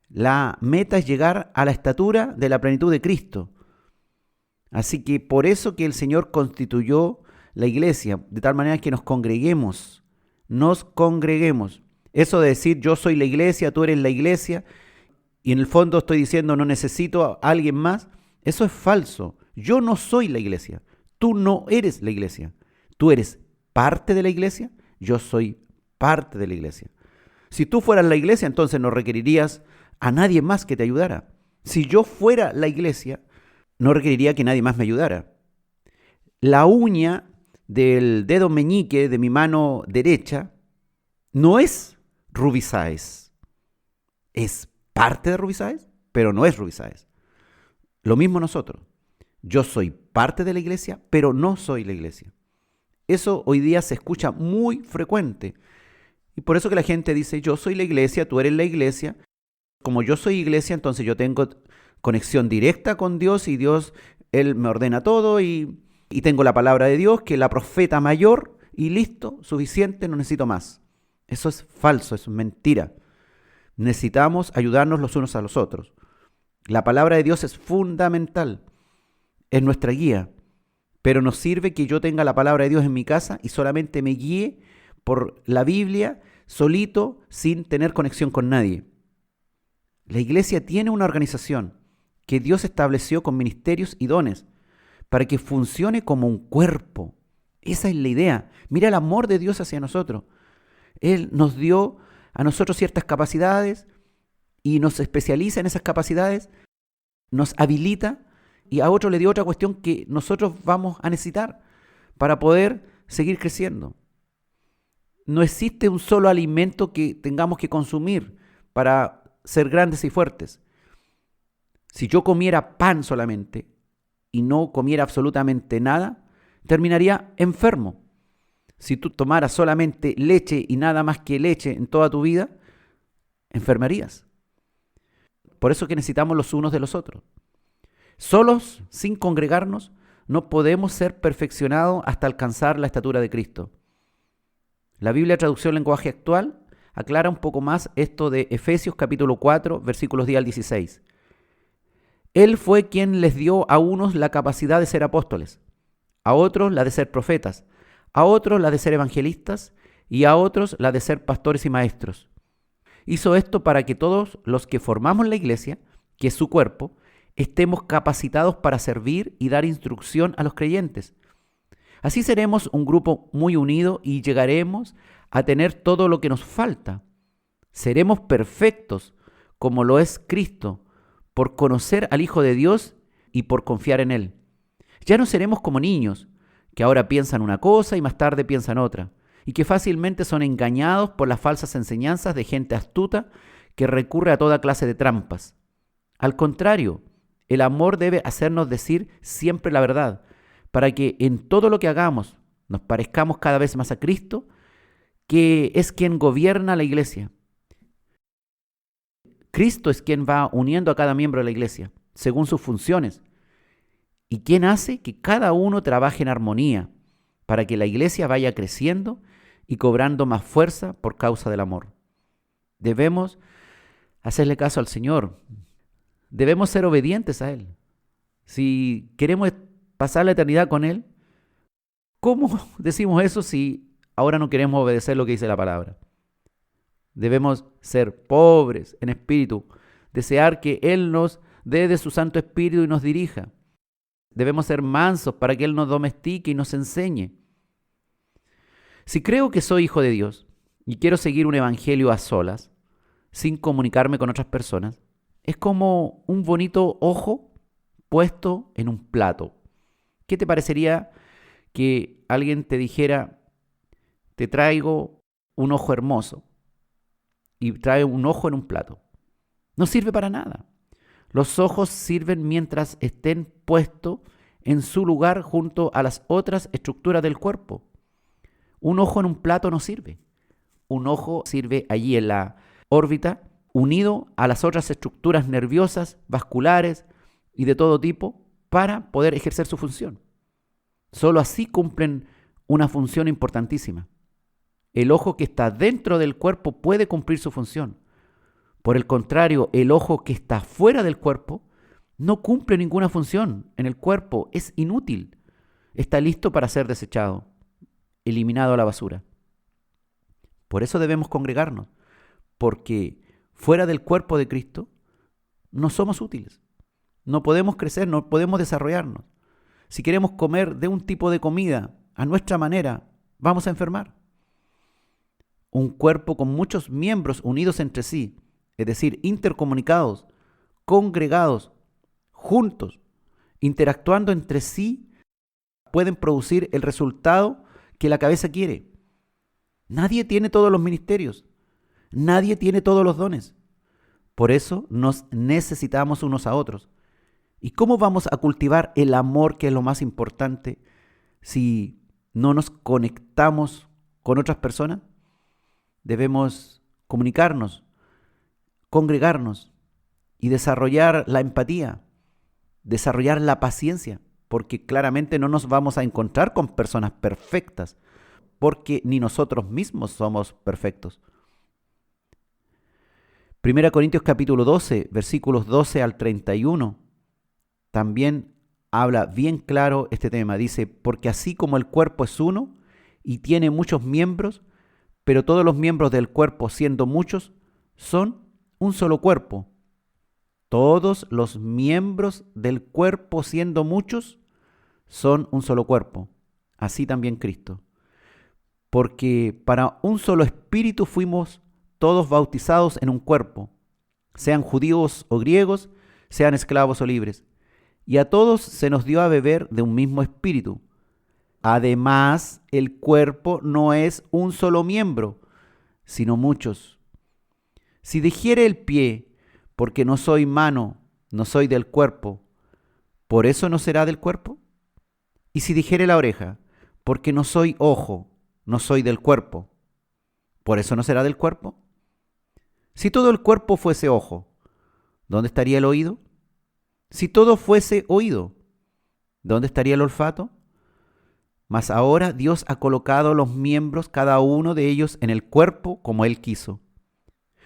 La meta es llegar a la estatura de la plenitud de Cristo. Así que por eso que el Señor constituyó la iglesia, de tal manera que nos congreguemos. Eso de decir yo soy la iglesia, tú eres la iglesia, y en el fondo estoy diciendo no necesito a alguien más, eso es falso. Yo no soy la iglesia, tú no eres la iglesia. Tú eres parte de la iglesia, yo soy parte de la iglesia. Si tú fueras la iglesia, entonces no requerirías a nadie más que te ayudara. Si yo fuera la iglesia, no requeriría que nadie más me ayudara. La uña del dedo meñique de mi mano derecha no es Ruby Sáez. Es parte de Ruby Sáez, pero no es Ruby Sáez. Lo mismo nosotros. Yo soy parte de la iglesia, pero no soy la iglesia. Eso hoy día se escucha muy frecuente. Y por eso que la gente dice, yo soy la iglesia, tú eres la iglesia. Como yo soy iglesia, entonces yo tengo conexión directa con Dios y Dios, Él me ordena todo y tengo la palabra de Dios, que es la profeta mayor y listo, suficiente, no necesito más. Eso es falso, eso es mentira. Necesitamos ayudarnos los unos a los otros. La palabra de Dios es fundamental, es nuestra guía. Pero nos sirve que yo tenga la palabra de Dios en mi casa y solamente me guíe por la Biblia solito sin tener conexión con nadie. La iglesia tiene una organización que Dios estableció con ministerios y dones para que funcione como un cuerpo. Esa es la idea. Mira el amor de Dios hacia nosotros. Él nos dio a nosotros ciertas capacidades y nos especializa en esas capacidades, nos habilita y a otro le dio otra cuestión que nosotros vamos a necesitar para poder seguir creciendo. No existe un solo alimento que tengamos que consumir para ser grandes y fuertes. Si yo comiera pan solamente y no comiera absolutamente nada, terminaría enfermo. Si tú tomaras solamente leche y nada más que leche en toda tu vida, enfermarías. Por eso que necesitamos los unos de los otros. Solos, sin congregarnos, no podemos ser perfeccionados hasta alcanzar la estatura de Cristo. La Biblia Traducción Lenguaje Actual aclara un poco más esto de Efesios capítulo 4, versículos 10 al 16. Él fue quien les dio a unos la capacidad de ser apóstoles, a otros la de ser profetas, a otros la de ser evangelistas y a otros la de ser pastores y maestros. Hizo esto para que todos los que formamos la iglesia, que es su cuerpo, estemos capacitados para servir y dar instrucción a los creyentes. Así seremos un grupo muy unido y llegaremos a tener todo lo que nos falta. Seremos perfectos como lo es Cristo, por conocer al Hijo de Dios y por confiar en Él. Ya no seremos como niños, que ahora piensan una cosa y más tarde piensan otra, y que fácilmente son engañados por las falsas enseñanzas de gente astuta que recurre a toda clase de trampas. Al contrario, el amor debe hacernos decir siempre la verdad, para que en todo lo que hagamos nos parezcamos cada vez más a Cristo, que es quien gobierna la iglesia. Cristo es quien va uniendo a cada miembro de la iglesia, según sus funciones, y quien hace que cada uno trabaje en armonía, para que la iglesia vaya creciendo y cobrando más fuerza por causa del amor. Debemos hacerle caso al Señor. Debemos ser obedientes a Él. Si queremos pasar la eternidad con Él, ¿cómo decimos eso si ahora no queremos obedecer lo que dice la palabra? Debemos ser pobres en espíritu, desear que Él nos dé de su Santo Espíritu y nos dirija. Debemos ser mansos para que Él nos domestique y nos enseñe. Si creo que soy hijo de Dios y quiero seguir un evangelio a solas, sin comunicarme con otras personas, es como un bonito ojo puesto en un plato. ¿Qué te parecería que alguien te dijera, te traigo un ojo hermoso, y trae un ojo en un plato? No sirve para nada. Los ojos sirven mientras estén puestos en su lugar junto a las otras estructuras del cuerpo. Un ojo en un plato no sirve. Un ojo sirve allí en la órbita, unido a las otras estructuras nerviosas, vasculares y de todo tipo, para poder ejercer su función. Solo así cumplen una función importantísima. El ojo que está dentro del cuerpo puede cumplir su función. Por el contrario, el ojo que está fuera del cuerpo no cumple ninguna función en el cuerpo, es inútil. Está listo para ser desechado, eliminado a la basura. Por eso debemos congregarnos, porque fuera del cuerpo de Cristo no somos útiles. No podemos crecer, no podemos desarrollarnos. Si queremos comer de un tipo de comida a nuestra manera, vamos a enfermar. Un cuerpo con muchos miembros unidos entre sí, es decir, intercomunicados, congregados, juntos, interactuando entre sí, pueden producir el resultado que la cabeza quiere. Nadie tiene todos los ministerios, nadie tiene todos los dones. Por eso nos necesitamos unos a otros. ¿Y cómo vamos a cultivar el amor, que es lo más importante, si no nos conectamos con otras personas? Debemos comunicarnos, congregarnos y desarrollar la empatía, desarrollar la paciencia, porque claramente no nos vamos a encontrar con personas perfectas, porque ni nosotros mismos somos perfectos. 1 Corintios capítulo 12, versículos 12 al 31, también habla bien claro este tema. Dice, porque así como el cuerpo es uno y tiene muchos miembros, pero todos los miembros del cuerpo, siendo muchos, son un solo cuerpo. Todos los miembros del cuerpo, siendo muchos, son un solo cuerpo. Así también Cristo. Porque para un solo espíritu fuimos todos bautizados en un cuerpo, sean judíos o griegos, sean esclavos o libres. Y a todos se nos dio a beber de un mismo espíritu. Además, el cuerpo no es un solo miembro, sino muchos. Si dijere el pie, porque no soy mano, no soy del cuerpo, ¿por eso no será del cuerpo? Y si dijere la oreja, porque no soy ojo, no soy del cuerpo, ¿por eso no será del cuerpo? Si todo el cuerpo fuese ojo, ¿dónde estaría el oído? Si todo fuese oído, ¿dónde estaría el olfato? Mas ahora Dios ha colocado los miembros, cada uno de ellos, en el cuerpo como Él quiso.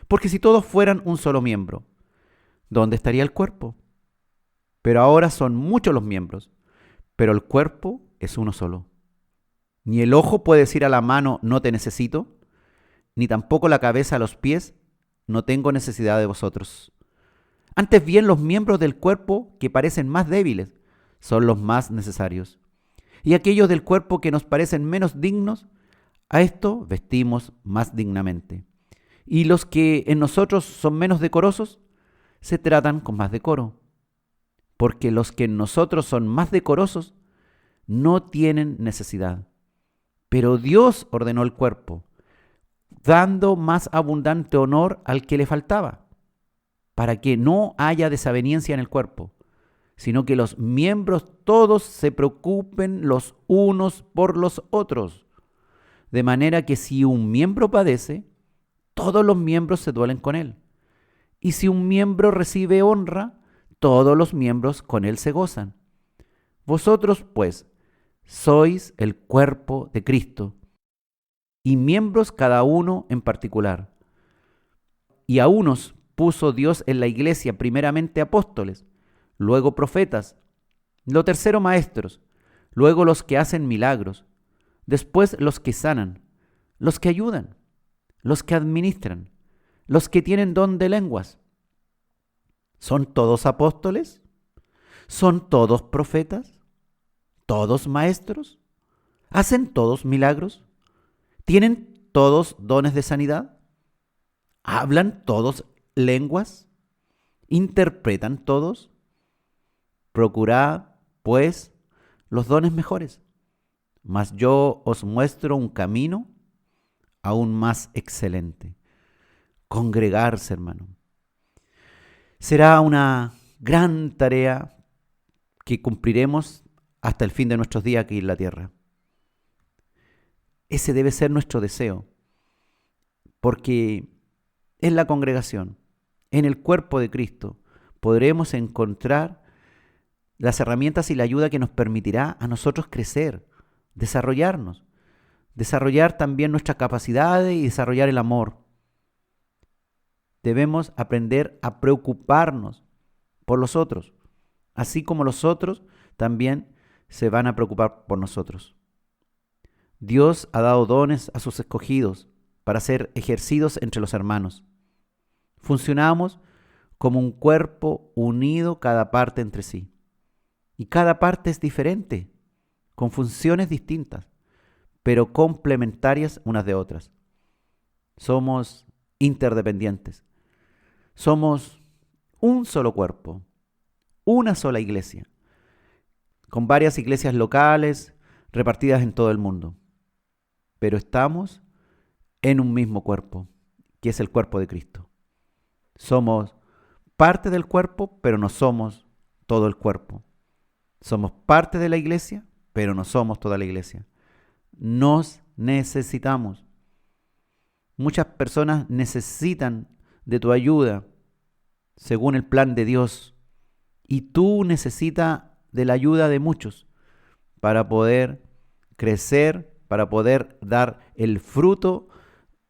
Porque si todos fueran un solo miembro, ¿dónde estaría el cuerpo? Pero ahora son muchos los miembros, pero el cuerpo es uno solo. Ni el ojo puede decir a la mano, no te necesito, ni tampoco la cabeza a los pies, no tengo necesidad de vosotros. Antes bien, los miembros del cuerpo que parecen más débiles son los más necesarios. Y aquellos del cuerpo que nos parecen menos dignos, a esto vestimos más dignamente. Y los que en nosotros son menos decorosos, se tratan con más decoro. Porque los que en nosotros son más decorosos, no tienen necesidad. Pero Dios ordenó el cuerpo, dando más abundante honor al que le faltaba, para que no haya desaveniencia en el cuerpo, sino que los miembros todos se preocupen los unos por los otros, de manera que si un miembro padece, todos los miembros se duelen con él, y si un miembro recibe honra, todos los miembros con él se gozan. Vosotros, pues, sois el cuerpo de Cristo, y miembros cada uno en particular. Y a unos puso Dios en la iglesia, primeramente apóstoles, luego profetas, lo tercero maestros, luego los que hacen milagros, después los que sanan, los que ayudan, los que administran, los que tienen don de lenguas. ¿Son todos apóstoles? ¿Son todos profetas? ¿Todos maestros? ¿Hacen todos milagros? ¿Tienen todos dones de sanidad? ¿Hablan todos lenguas? ¿Interpretan todos? Procurad, pues, los dones mejores, mas yo os muestro un camino aún más excelente. Congregarse, hermano. Será una gran tarea que cumpliremos hasta el fin de nuestros días aquí en la tierra. Ese debe ser nuestro deseo, porque en la congregación, en el cuerpo de Cristo, podremos encontrar las herramientas y la ayuda que nos permitirá a nosotros crecer, desarrollarnos, desarrollar también nuestras capacidades y desarrollar el amor. Debemos aprender a preocuparnos por los otros, así como los otros también se van a preocupar por nosotros. Dios ha dado dones a sus escogidos para ser ejercidos entre los hermanos. Funcionamos como un cuerpo unido, cada parte entre sí. Y cada parte es diferente, con funciones distintas, pero complementarias unas de otras. Somos interdependientes. Somos un solo cuerpo, una sola iglesia, con varias iglesias locales repartidas en todo el mundo. Pero estamos en un mismo cuerpo, que es el cuerpo de Cristo. Somos parte del cuerpo, pero no somos todo el cuerpo. Somos parte de la iglesia, pero no somos toda la iglesia. Nos necesitamos. Muchas personas necesitan de tu ayuda según el plan de Dios. Y tú necesitas de la ayuda de muchos para poder crecer, para poder dar el fruto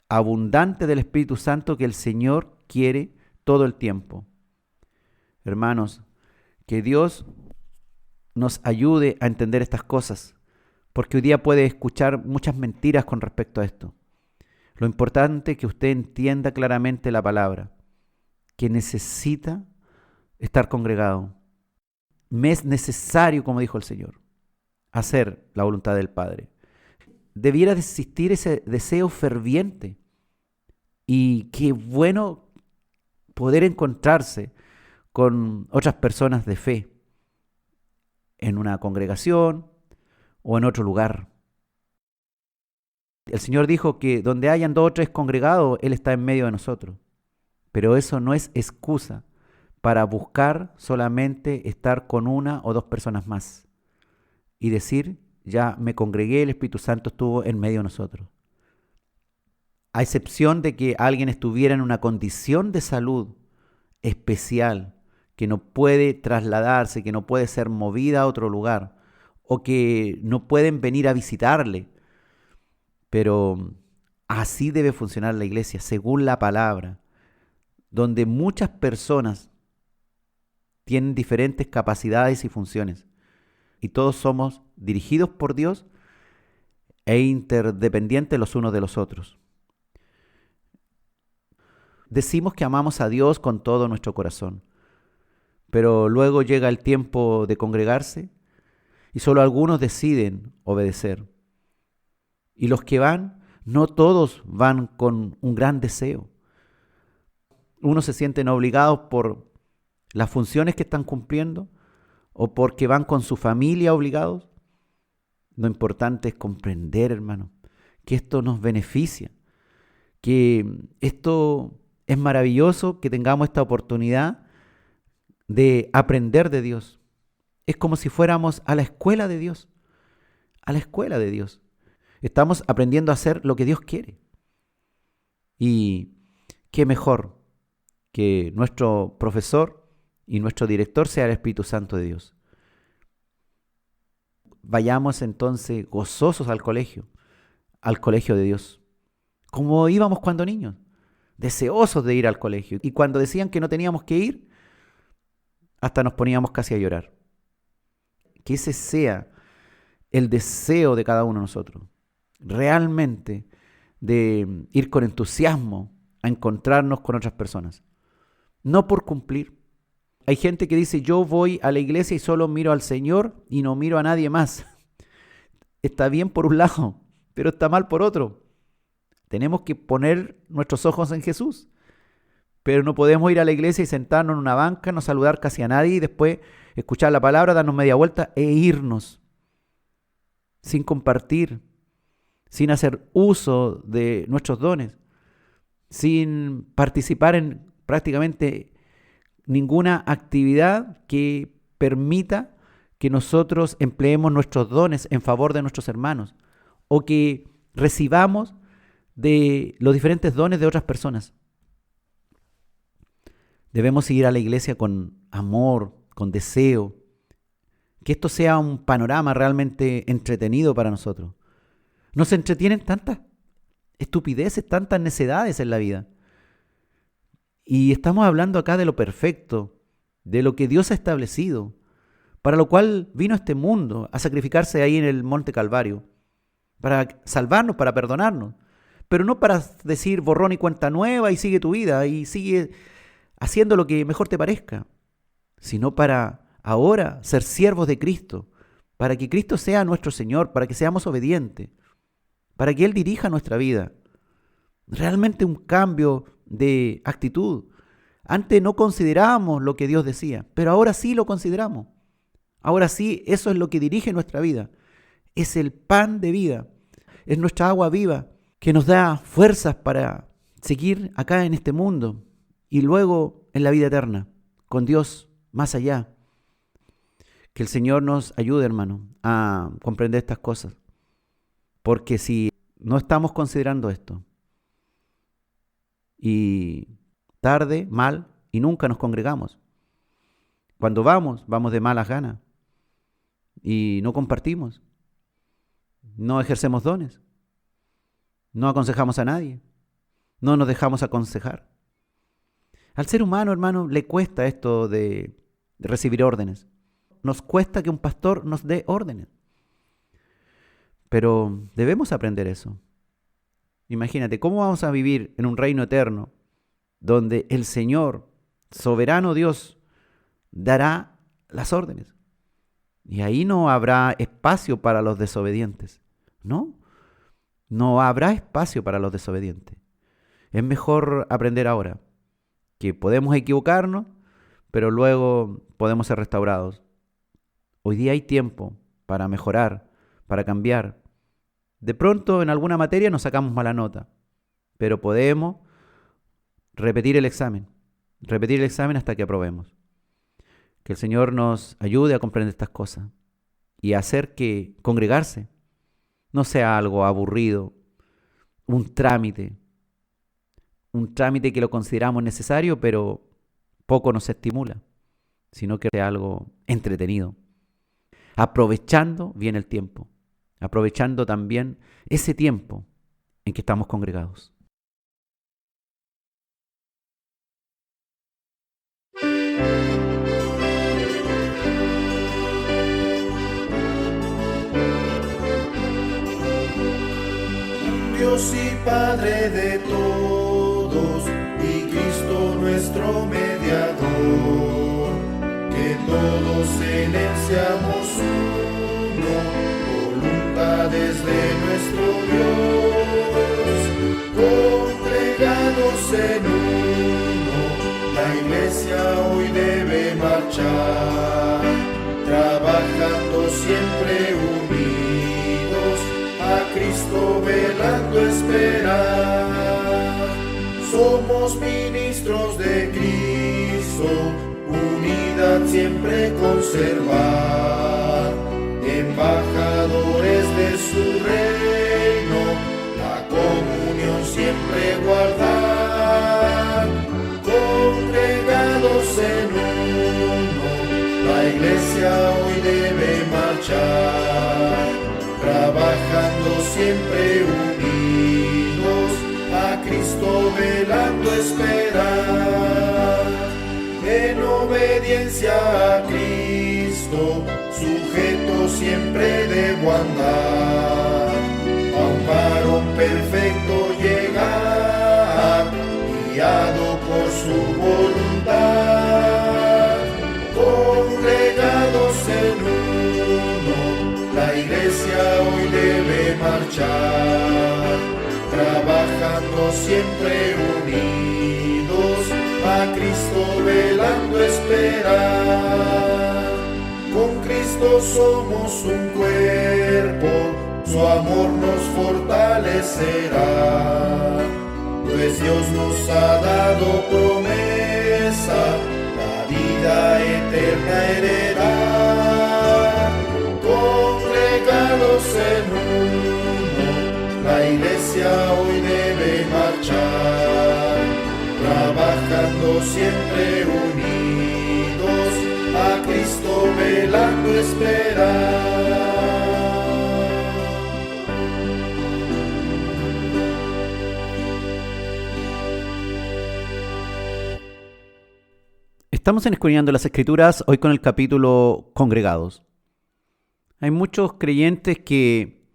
abundante del Espíritu Santo que el Señor quiere todo el tiempo. Hermanos, que Dios nos ayude a entender estas cosas, porque hoy día puede escuchar muchas mentiras con respecto a esto. Lo importante es que usted entienda claramente la palabra, que necesita estar congregado. Me es necesario, como dijo el Señor, hacer la voluntad del Padre. Debiera de existir ese deseo ferviente. Y qué bueno poder encontrarse con otras personas de fe en una congregación o en otro lugar. El Señor dijo que donde hayan 2 o 3 congregados, Él está en medio de nosotros. Pero eso no es excusa para buscar solamente estar con 1 o 2 personas más y decir, ya me congregué, el Espíritu Santo estuvo en medio de nosotros. A excepción de que alguien estuviera en una condición de salud especial, que no puede trasladarse, que no puede ser movida a otro lugar, o que no pueden venir a visitarle. Pero así debe funcionar la iglesia, según la palabra, donde muchas personas tienen diferentes capacidades y funciones, y todos somos dirigidos por Dios e interdependientes los unos de los otros. Decimos que amamos a Dios con todo nuestro corazón, pero luego llega el tiempo de congregarse y solo algunos deciden obedecer. Y los que van, no todos van con un gran deseo. Unos se sienten obligados por las funciones que están cumpliendo o porque van con su familia obligados. Lo importante es comprender, hermano, que esto nos beneficia, que esto es maravilloso, que tengamos esta oportunidad de aprender de Dios. Es como si fuéramos a la escuela de Dios, a la escuela de Dios. Estamos aprendiendo a hacer lo que Dios quiere. Y qué mejor que nuestro profesor y nuestro director sea el Espíritu Santo de Dios. Vayamos entonces gozosos al colegio de Dios, como íbamos cuando niños. deseosos de ir al colegio. Y cuando decían que no teníamos que ir, hasta nos poníamos casi a llorar. Que ese sea el deseo de cada uno de nosotros. Realmente de ir con entusiasmo a encontrarnos con otras personas. No por cumplir. Hay gente que dice, yo voy a la iglesia y solo miro al Señor y no miro a nadie más. Está bien por un lado, pero está mal por otro. Tenemos que poner nuestros ojos en Jesús. Pero no podemos ir a la iglesia y sentarnos en una banca, no saludar casi a nadie y después escuchar la palabra, darnos media vuelta e irnos. Sin compartir, sin hacer uso de nuestros dones, sin participar en prácticamente ninguna actividad que permita que nosotros empleemos nuestros dones en favor de nuestros hermanos o que recibamos de los diferentes dones de otras personas. Debemos ir a la iglesia con amor, con deseo, que esto sea un panorama realmente entretenido para nosotros. Nos entretienen tantas estupideces, tantas necedades en la vida. Y estamos hablando acá de lo perfecto, de lo que Dios ha establecido, para lo cual vino a este mundo a sacrificarse ahí en el Monte Calvario, para salvarnos, para perdonarnos, pero no para decir borrón y cuenta nueva y sigue tu vida y sigue haciendo lo que mejor te parezca, sino para ahora ser siervos de Cristo, para que Cristo sea nuestro Señor, para que seamos obedientes, para que Él dirija nuestra vida. Realmente un cambio de actitud. Antes no considerábamos lo que Dios decía, pero ahora sí lo consideramos. Ahora sí, eso es lo que dirige nuestra vida. Es el pan de vida, es nuestra agua viva que nos da fuerzas para seguir acá en este mundo y luego en la vida eterna, con Dios más allá. Que el Señor nos ayude, hermano, a comprender estas cosas. Porque si no estamos considerando esto, y tarde, mal, y nunca nos congregamos. Cuando vamos de malas ganas, y no compartimos, no ejercemos dones, no aconsejamos a nadie, no nos dejamos aconsejar. Al ser humano, hermano, le cuesta esto de recibir órdenes. Nos cuesta que un pastor nos dé órdenes. Pero debemos aprender eso. Imagínate, ¿cómo vamos a vivir en un reino eterno donde el Señor, soberano Dios, dará las órdenes? Y ahí no habrá espacio para los desobedientes, ¿no? No habrá espacio para los desobedientes. Es mejor aprender ahora que podemos equivocarnos, pero luego podemos ser restaurados. Hoy día hay tiempo para mejorar, para cambiar. De pronto en alguna materia nos sacamos mala nota, pero podemos repetir el examen hasta que aprobemos. Que el Señor nos ayude a comprender estas cosas y a hacer que congregarse no sea algo aburrido, un trámite que lo consideramos necesario, pero poco nos estimula, sino que sea algo entretenido, aprovechando bien el tiempo, aprovechando también ese tiempo en que estamos congregados. Dios y Padre de todos, y Cristo nuestro mediador, que todos en Él seamos uno, voluntades de nuestro Dios, congregados en uno, la iglesia hoy debe marchar, trabajando siempre unidos, a Cristo velando esperar. Somos ministros de Cristo, unidad siempre conservar, embajadores de su reino, la comunión siempre guardar, congregados en uno, la iglesia hoy debe marchar, trabajando siempre unidos, a Cristo Cristo velando esperar. En obediencia a Cristo, sujeto siempre debo andar. A un varón perfecto llegar, guiado por su voluntad. Congregados en uno, la iglesia hoy debe marchar, trabajando siempre unidos, a Cristo velando esperar. Con Cristo somos un cuerpo, su amor nos fortalecerá, pues Dios nos ha dado promesa, la vida eterna heredar. Congregados en uno, la iglesia hoy debe marchar, trabajando siempre unidos, a Cristo velando esperar. Estamos escudriñando las Escrituras hoy con el capítulo Congregados. Hay muchos creyentes que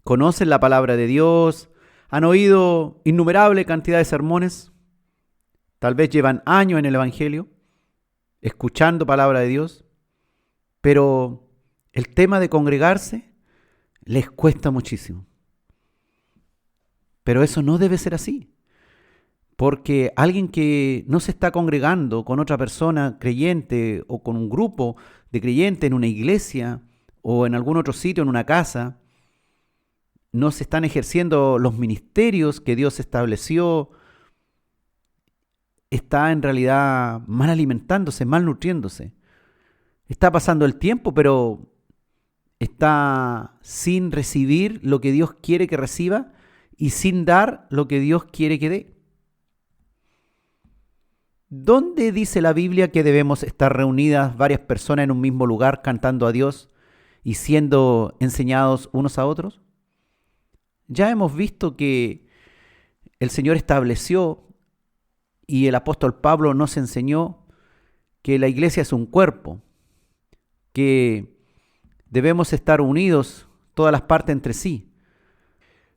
conocen la palabra de Dios, han oído innumerable cantidad de sermones, tal vez llevan años en el Evangelio, escuchando palabra de Dios, pero el tema de congregarse les cuesta muchísimo. Pero eso no debe ser así. Porque alguien que no se está congregando con otra persona creyente o con un grupo de creyentes en una iglesia o en algún otro sitio, en una casa, no se están ejerciendo los ministerios que Dios estableció, está en realidad mal alimentándose, mal nutriéndose. Está pasando el tiempo, pero está sin recibir lo que Dios quiere que reciba y sin dar lo que Dios quiere que dé. ¿Dónde dice la Biblia que debemos estar reunidas varias personas en un mismo lugar cantando a Dios y siendo enseñados unos a otros? Ya hemos visto que el Señor estableció y el apóstol Pablo nos enseñó que la iglesia es un cuerpo, que debemos estar unidos todas las partes entre sí.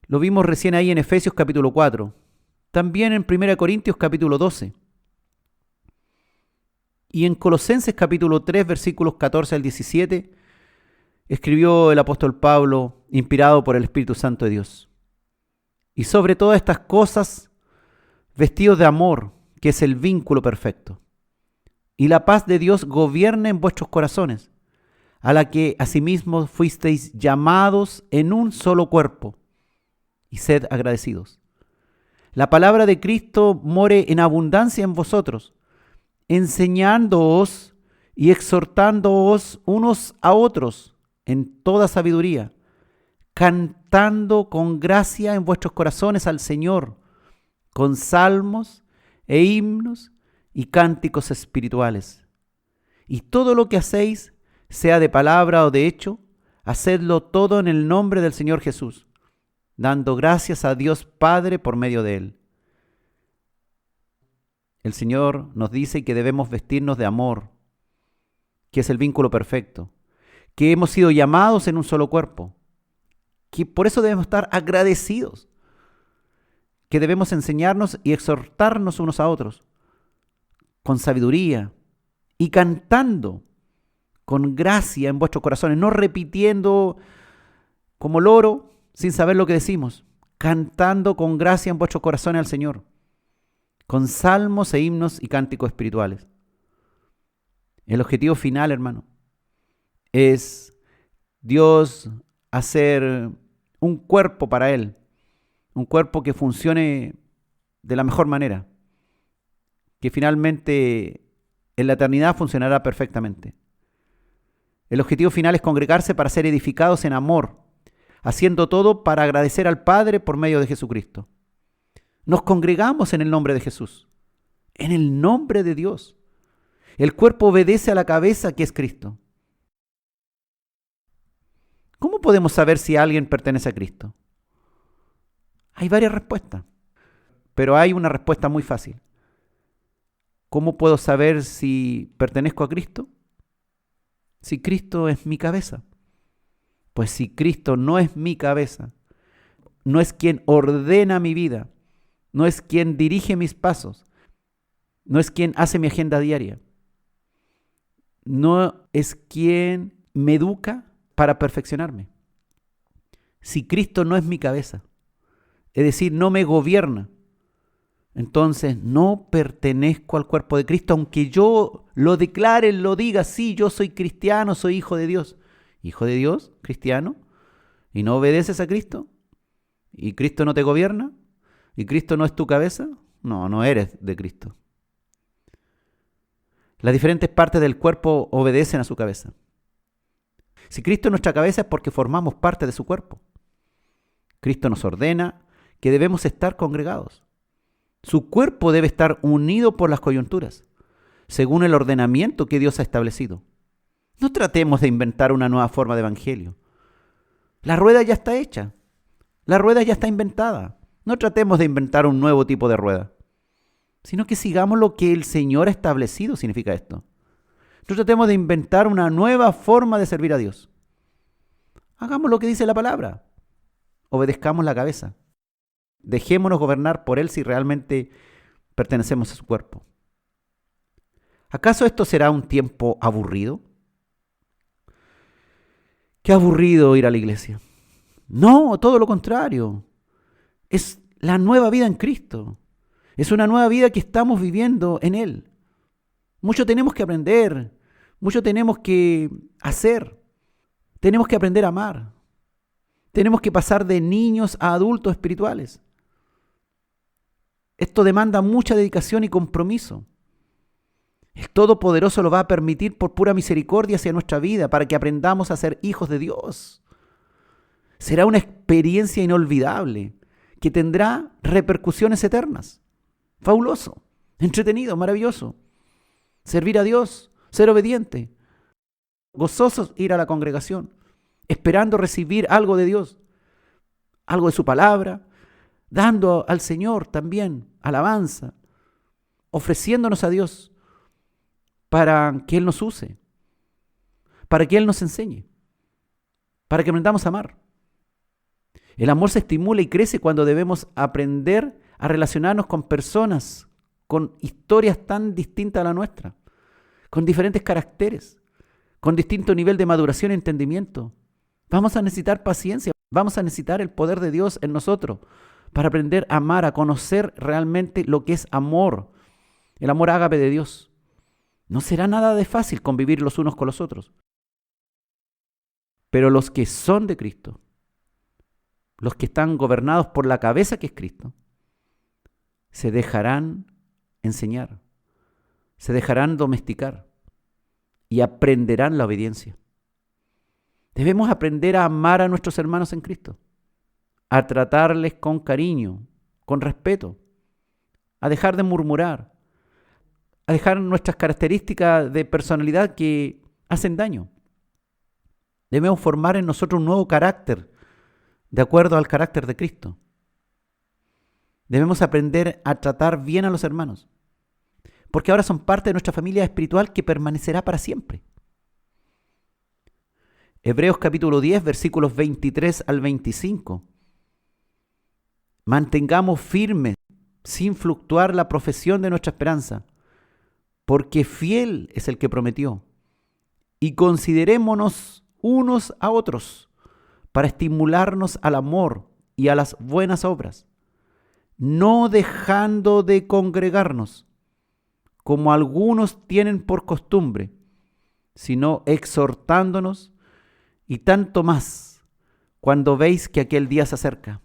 Lo vimos recién ahí en Efesios capítulo 4, también en 1 Corintios capítulo 12. Y en Colosenses capítulo 3, versículos 14 al 17, escribió el apóstol Pablo, inspirado por el Espíritu Santo de Dios. Y sobre todas estas cosas, vestidos de amor, que es el vínculo perfecto. Y la paz de Dios gobierne en vuestros corazones, a la que asimismo fuisteis llamados en un solo cuerpo, y sed agradecidos. La palabra de Cristo more en abundancia en vosotros, enseñándoos y exhortándoos unos a otros en toda sabiduría, cantando con gracia en vuestros corazones al Señor, con salmos e himnos y cánticos espirituales. Y todo lo que hacéis, sea de palabra o de hecho, hacedlo todo en el nombre del Señor Jesús, dando gracias a Dios Padre por medio de Él. El Señor nos dice que debemos vestirnos de amor, que es el vínculo perfecto, que hemos sido llamados en un solo cuerpo, que por eso debemos estar agradecidos, que debemos enseñarnos y exhortarnos unos a otros, con sabiduría y cantando con gracia en vuestros corazones, no repitiendo como loro sin saber lo que decimos, cantando con gracia en vuestros corazones al Señor, con salmos e himnos y cánticos espirituales. El objetivo final, hermano, es Dios hacer un cuerpo para Él, un cuerpo que funcione de la mejor manera, que finalmente en la eternidad funcionará perfectamente. El objetivo final es congregarse para ser edificados en amor, haciendo todo para agradecer al Padre por medio de Jesucristo. Nos congregamos en el nombre de Jesús, en el nombre de Dios. El cuerpo obedece a la cabeza que es Cristo. ¿Cómo podemos saber si alguien pertenece a Cristo? Hay varias respuestas, Pero hay una respuesta muy fácil. ¿Cómo puedo saber si pertenezco a Cristo? Si Cristo es mi cabeza. Pues si Cristo no es mi cabeza, no es quien ordena mi vida, no es quien dirige mis pasos, no es quien hace mi agenda diaria, no es quien me educa para perfeccionarme. Si Cristo no es mi cabeza, es decir, no me gobierna, entonces no pertenezco al cuerpo de Cristo, aunque yo lo declare, lo diga, sí, yo soy cristiano, soy hijo de Dios. ¿Hijo de Dios? ¿Cristiano? ¿Y no obedeces a Cristo? ¿Y Cristo no te gobierna? ¿Y Cristo no es tu cabeza? No, no eres de Cristo. Las diferentes partes del cuerpo obedecen a su cabeza. Si Cristo es nuestra cabeza es porque formamos parte de su cuerpo. Cristo nos ordena que debemos estar congregados. Su cuerpo debe estar unido por las coyunturas, según el ordenamiento que Dios ha establecido. No tratemos de inventar una nueva forma de evangelio. La rueda ya está hecha. La rueda ya está inventada. No tratemos de inventar un nuevo tipo de rueda, sino que sigamos lo que el Señor ha establecido, significa esto. No tratemos de inventar una nueva forma de servir a Dios. Hagamos lo que dice la palabra. Obedezcamos la cabeza. Dejémonos gobernar por Él si realmente pertenecemos a su cuerpo. ¿Acaso esto será un tiempo aburrido? Qué aburrido ir a la iglesia. No, todo lo contrario. Es la nueva vida en Cristo. Es una nueva vida que estamos viviendo en Él. Mucho tenemos que aprender, mucho tenemos que hacer. Tenemos que aprender a amar. Tenemos que pasar de niños a adultos espirituales. Esto demanda mucha dedicación y compromiso. El Todopoderoso lo va a permitir por pura misericordia hacia nuestra vida para que aprendamos a ser hijos de Dios. Será una experiencia inolvidable que tendrá repercusiones eternas. Fabuloso, entretenido, maravilloso. Servir a Dios, ser obediente, gozosos ir a la congregación, esperando recibir algo de Dios, algo de su palabra, dando al Señor también alabanza, ofreciéndonos a Dios para que Él nos use, para que Él nos enseñe, para que aprendamos a amar. El amor se estimula y crece cuando debemos aprender a relacionarnos con personas con historias tan distintas a la nuestra, con diferentes caracteres, con distinto nivel de maduración y entendimiento. Vamos a necesitar paciencia, vamos a necesitar el poder de Dios en nosotros para aprender a amar, a conocer realmente lo que es amor, el amor ágape de Dios. No será nada de fácil convivir los unos con los otros. Pero los que son de Cristo, los que están gobernados por la cabeza que es Cristo, se dejarán enseñar, se dejarán domesticar y aprenderán la obediencia. Debemos aprender a amar a nuestros hermanos en Cristo, a tratarles con cariño, con respeto, a dejar de murmurar, a dejar nuestras características de personalidad que hacen daño. Debemos formar en nosotros un nuevo carácter, de acuerdo al carácter de Cristo. Debemos aprender a tratar bien a los hermanos, porque ahora son parte de nuestra familia espiritual que permanecerá para siempre. Hebreos capítulo 10, versículos 23 al 25. Mantengamos firme, sin fluctuar, la profesión de nuestra esperanza, porque fiel es el que prometió. Y considerémonos unos a otros para estimularnos al amor y a las buenas obras, no dejando de congregarnos, como algunos tienen por costumbre, sino exhortándonos, y tanto más cuando veis que aquel día se acerca.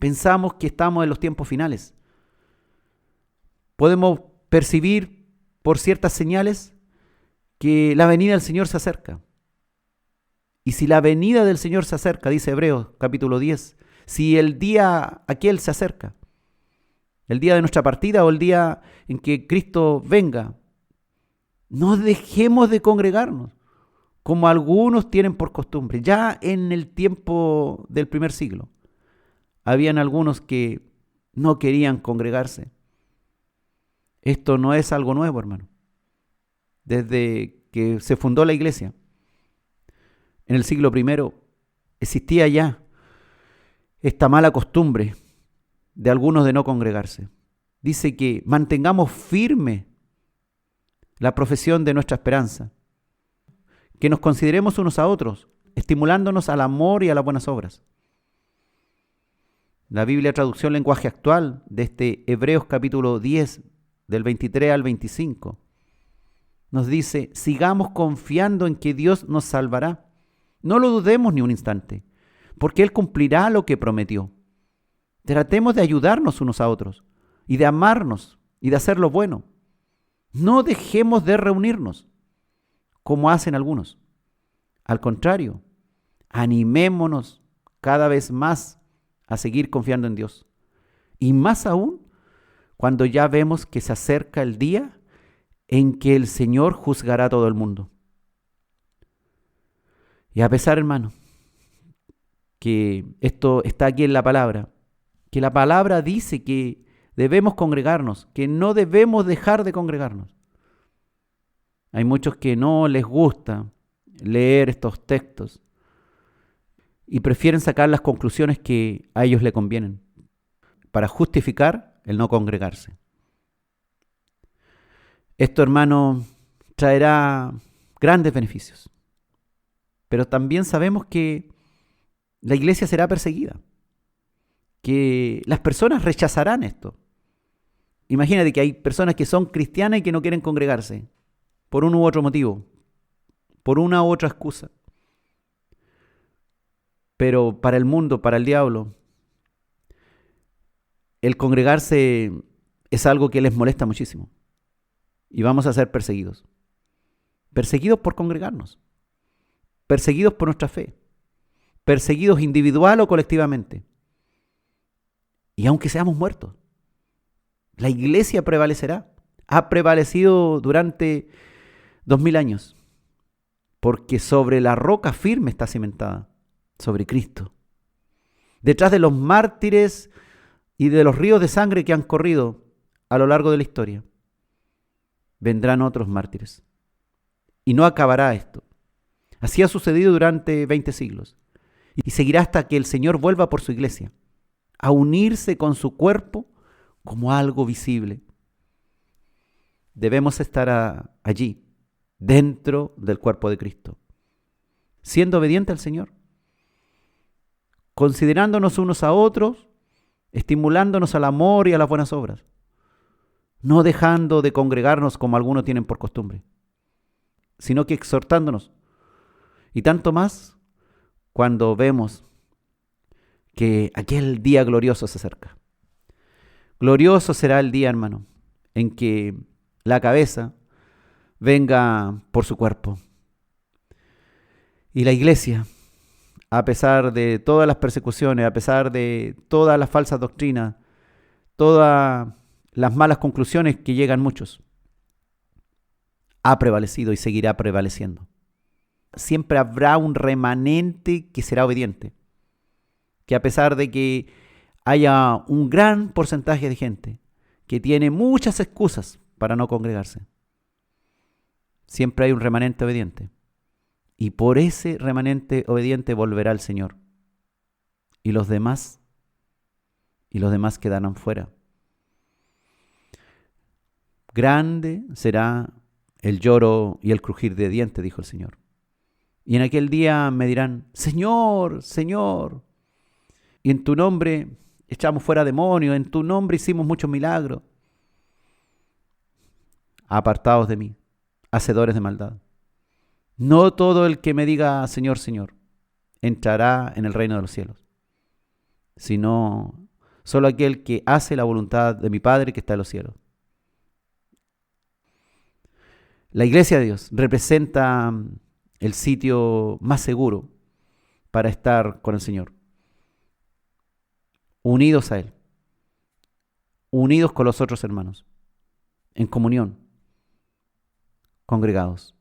Pensamos que estamos en los tiempos finales. Podemos percibir por ciertas señales que la venida del Señor se acerca. Y si la venida del Señor se acerca, dice Hebreos capítulo 10, si el día aquel se acerca, el día de nuestra partida o el día en que Cristo venga, no dejemos de congregarnos, como algunos tienen por costumbre. Ya en el tiempo del primer siglo, habían algunos que no querían congregarse. Esto no es algo nuevo, hermano. Desde que se fundó la iglesia, en el siglo I, existía ya esta mala costumbre de algunos de no congregarse. Dice que mantengamos firme la profesión de nuestra esperanza, que nos consideremos unos a otros, estimulándonos al amor y a las buenas obras. La Biblia, traducción lenguaje actual, de este Hebreos capítulo 10, del 23 al 25, nos dice: sigamos confiando en que Dios nos salvará. No lo dudemos ni un instante, porque Él cumplirá lo que prometió. Tratemos de ayudarnos unos a otros, y de amarnos, y de hacer lo bueno. No dejemos de reunirnos, como hacen algunos. Al contrario, animémonos cada vez más a seguir confiando en Dios. Y más aún, cuando ya vemos que se acerca el día en que el Señor juzgará a todo el mundo. Y a pesar, hermano, que esto está aquí en la palabra, que la palabra dice que debemos congregarnos, que no debemos dejar de congregarnos. Hay muchos que no les gusta leer estos textos y prefieren sacar las conclusiones que a ellos les convienen para justificar el no congregarse. Esto, hermano, traerá grandes beneficios, pero también sabemos que la iglesia será perseguida, que las personas rechazarán esto. Imagínate que hay personas que son cristianas y que no quieren congregarse por uno u otro motivo, por una u otra excusa. Pero para el mundo, para el diablo, el congregarse es algo que les molesta muchísimo. Y vamos a ser perseguidos. Perseguidos por congregarnos. Perseguidos por nuestra fe. Perseguidos individual o colectivamente. Y aunque seamos muertos, la iglesia prevalecerá. Ha prevalecido durante 2000 años. Porque sobre la roca firme está cimentada. Sobre Cristo. Detrás de los mártires y de los ríos de sangre que han corrido a lo largo de la historia, vendrán otros mártires. Y no acabará esto. Así ha sucedido durante 20 siglos. Y seguirá hasta que el Señor vuelva por su iglesia, a unirse con su cuerpo como algo visible. Debemos estar allí, dentro del cuerpo de Cristo, siendo obediente al Señor, considerándonos unos a otros, estimulándonos al amor y a las buenas obras, no dejando de congregarnos como algunos tienen por costumbre, sino que exhortándonos, y tanto más cuando vemos que aquel día glorioso se acerca. Glorioso será el día, hermano, en que la cabeza venga por su cuerpo. Y la iglesia, a pesar de todas las persecuciones, a pesar de todas las falsas doctrinas, todas las malas conclusiones que llegan muchos, ha prevalecido y seguirá prevaleciendo. Siempre habrá un remanente que será obediente, que a pesar de que haya un gran porcentaje de gente que tiene muchas excusas para no congregarse, siempre hay un remanente obediente. Y por ese remanente obediente volverá el Señor. Y los demás quedarán fuera. Grande será el lloro y el crujir de dientes, dijo el Señor. Y en aquel día me dirán: Señor, Señor, y en tu nombre echamos fuera demonios, en tu nombre hicimos muchos milagros. Apartaos de mí, hacedores de maldad. No todo el que me diga Señor, Señor, entrará en el reino de los cielos, sino solo aquel que hace la voluntad de mi Padre que está en los cielos. La iglesia de Dios representa el sitio más seguro para estar con el Señor, unidos a Él, unidos con los otros hermanos, en comunión, congregados.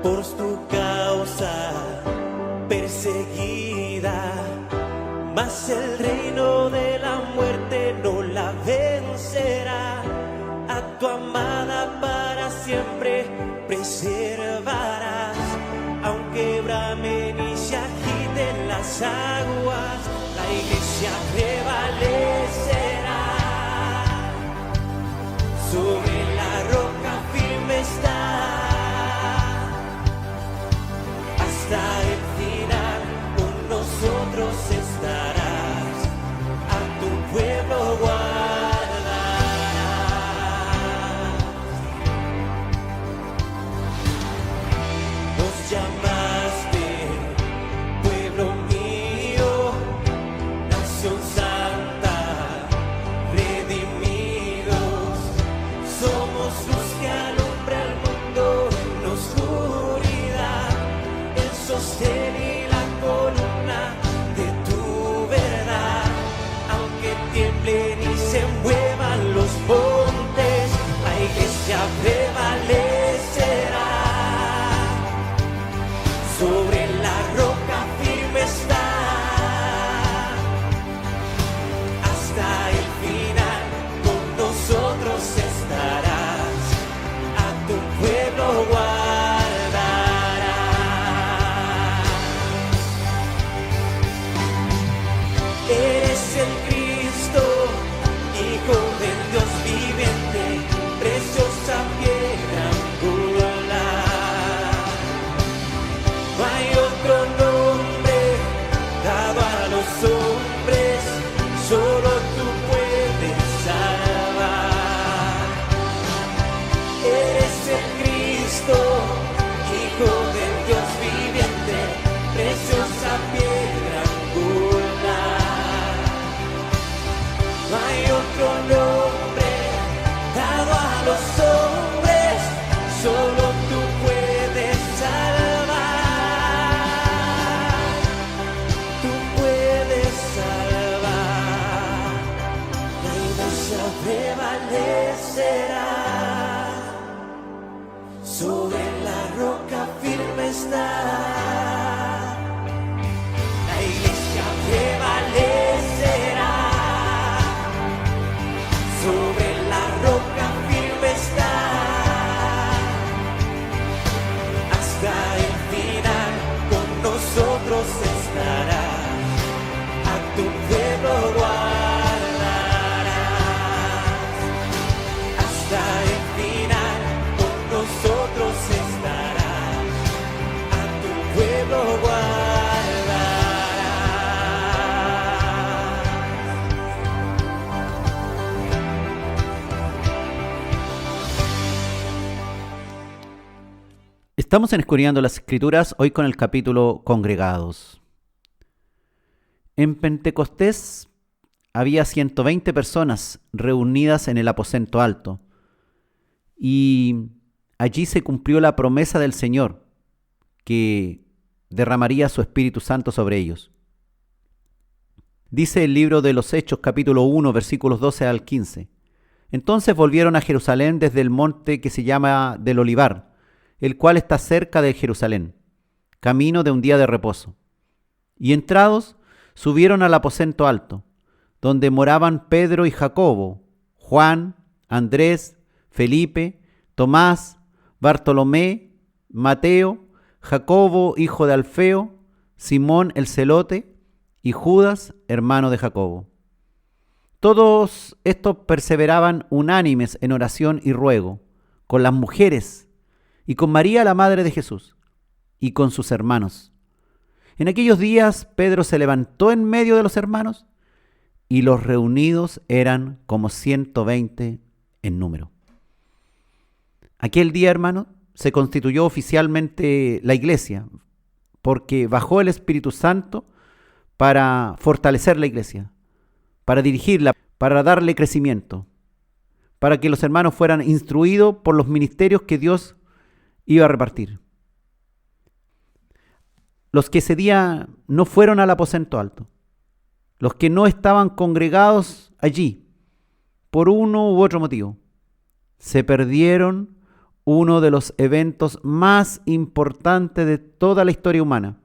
por tu causa perseguida, mas el reino de la muerte no la vencerá. A tu amada para siempre preservarás, aunque bramen y se agiten las aguas, la iglesia prevalecerá. Sobre la roca firme está, hasta el final con nosotros estarás, a tu pueblo guardarás. Nos llamaste pueblo mío, nación santa, redimidos, somos luz que alumbra el mundo en la oscuridad, el sostén y la columna de tu verdad. Aunque tiemblen y se muevan los montes, la iglesia prevalecerá. Sobre la roca firme está, hasta el final con nosotros estarás, a tu pueblo guardarás. Eres el Cristo, Hijo del Dios viviente, preciosa piedra angular. No hay otro nombre dado a los hombres, solo tú puedes salvar. Eres el Cristo, Hijo del Dios viviente, preciosa piedra angular. No hay otro nombre dado a los hombres, solo tú puedes salvar. Tú puedes salvar. La iglesia prevalecerá. Sobre la roca firme está. La iglesia prevalecerá. Sobre la roca firme está, hasta el final con nosotros estará, a tu pueblo guardarás. Hasta el final con nosotros estará, a tu pueblo guardarás. Estamos en Escudriñando las Escrituras, hoy con el capítulo Congregados. En Pentecostés había 120 personas reunidas en el aposento alto, y allí se cumplió la promesa del Señor, que derramaría su Espíritu Santo sobre ellos. Dice el libro de los Hechos, capítulo 1, versículos 12 al 15. Entonces volvieron a Jerusalén desde el monte que se llama del Olivar, el cual está cerca de Jerusalén, camino de un día de reposo. Y entrados, subieron al aposento alto, donde moraban Pedro y Jacobo, Juan, Andrés, Felipe, Tomás, Bartolomé, Mateo, Jacobo, hijo de Alfeo, Simón el celote, y Judas, hermano de Jacobo. Todos estos perseveraban unánimes en oración y ruego, con las mujeres, y con María la madre de Jesús, y con sus hermanos. En aquellos días Pedro se levantó en medio de los hermanos, y los reunidos eran como 120 en número. Aquel día, hermano, se constituyó oficialmente la iglesia, porque bajó el Espíritu Santo para fortalecer la iglesia, para dirigirla, para darle crecimiento, para que los hermanos fueran instruidos por los ministerios que Dios iba a repartir. Los que ese día no fueron al aposento alto, los que no estaban congregados allí, por uno u otro motivo, se perdieron uno de los eventos más importantes de toda la historia humana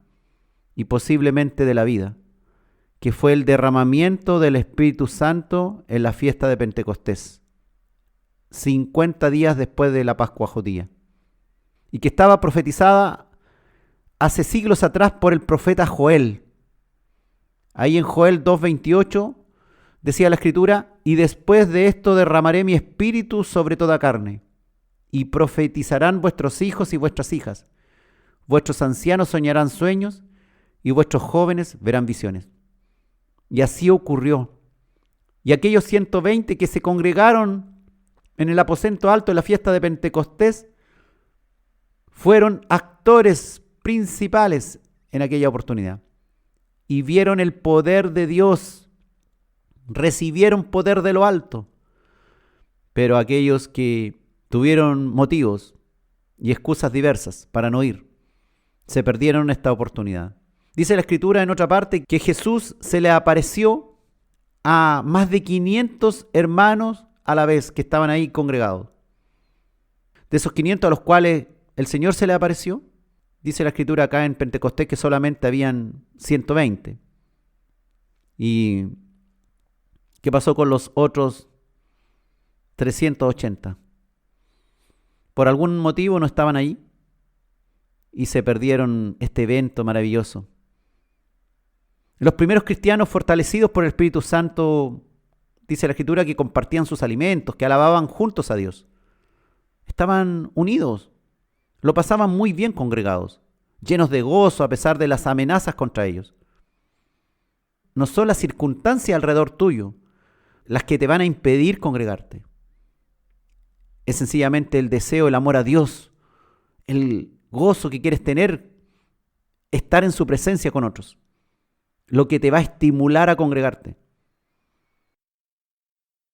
y posiblemente de la vida, que fue el derramamiento del Espíritu Santo en la fiesta de Pentecostés, 50 días después de la Pascua judía, y que estaba profetizada hace siglos atrás por el profeta Joel. Ahí en Joel 2:28 decía la Escritura: y después de esto derramaré mi espíritu sobre toda carne, y profetizarán vuestros hijos y vuestras hijas, vuestros ancianos soñarán sueños, y vuestros jóvenes verán visiones. Y así ocurrió. Y aquellos 120 que se congregaron en el aposento alto de la fiesta de Pentecostés fueron actores principales en aquella oportunidad. Y vieron el poder de Dios, recibieron poder de lo alto. Pero aquellos que tuvieron motivos y excusas diversas para no ir, se perdieron esta oportunidad. Dice la Escritura en otra parte que Jesús se le apareció a más de 500 hermanos a la vez que estaban ahí congregados. De esos 500 a los cuales el Señor se le apareció, dice la Escritura acá en Pentecostés que solamente habían 120. ¿Y qué pasó con los otros 380? Por algún motivo no estaban ahí y se perdieron este evento maravilloso. Los primeros cristianos, fortalecidos por el Espíritu Santo, dice la Escritura que compartían sus alimentos, que alababan juntos a Dios. Estaban unidos, lo pasaban muy bien congregados, llenos de gozo a pesar de las amenazas contra ellos. No son las circunstancias alrededor tuyo las que te van a impedir congregarte. Es sencillamente el deseo, el amor a Dios, el gozo que quieres tener, estar en su presencia con otros, lo que te va a estimular a congregarte.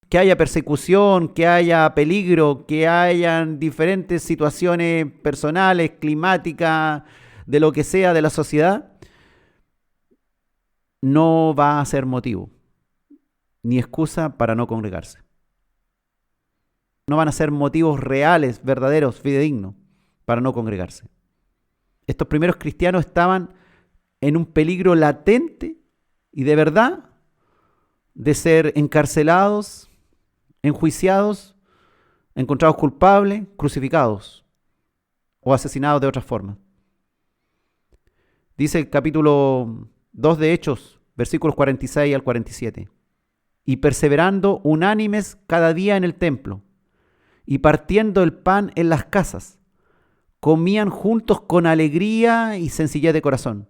Que haya persecución, que haya peligro, que hayan diferentes situaciones personales, climáticas, de lo que sea de la sociedad, no va a ser motivo ni excusa para no congregarse. No van a ser motivos reales, verdaderos, fidedignos para no congregarse. Estos primeros cristianos estaban en un peligro latente y de verdad de ser encarcelados, enjuiciados, encontrados culpables, crucificados o asesinados de otra forma. Dice el capítulo 2 de Hechos, versículos 46 al 47. Y perseverando unánimes cada día en el templo, y partiendo el pan en las casas, comían juntos con alegría y sencillez de corazón,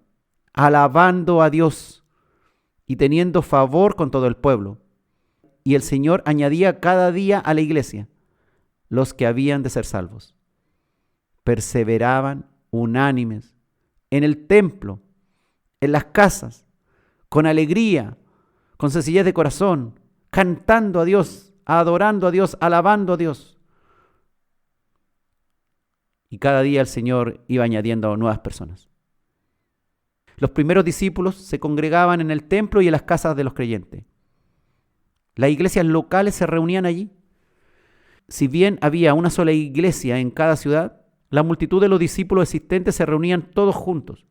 alabando a Dios y teniendo favor con todo el pueblo. Y el Señor añadía cada día a la iglesia los que habían de ser salvos. Perseveraban unánimes en el templo, en las casas, con alegría, con sencillez de corazón, cantando a Dios, adorando a Dios, alabando a Dios. Y cada día el Señor iba añadiendo nuevas personas. Los primeros discípulos se congregaban en el templo y en las casas de los creyentes. Las iglesias locales se reunían allí. Si bien había una sola iglesia en cada ciudad, la multitud de los discípulos existentes se reunían todos juntos.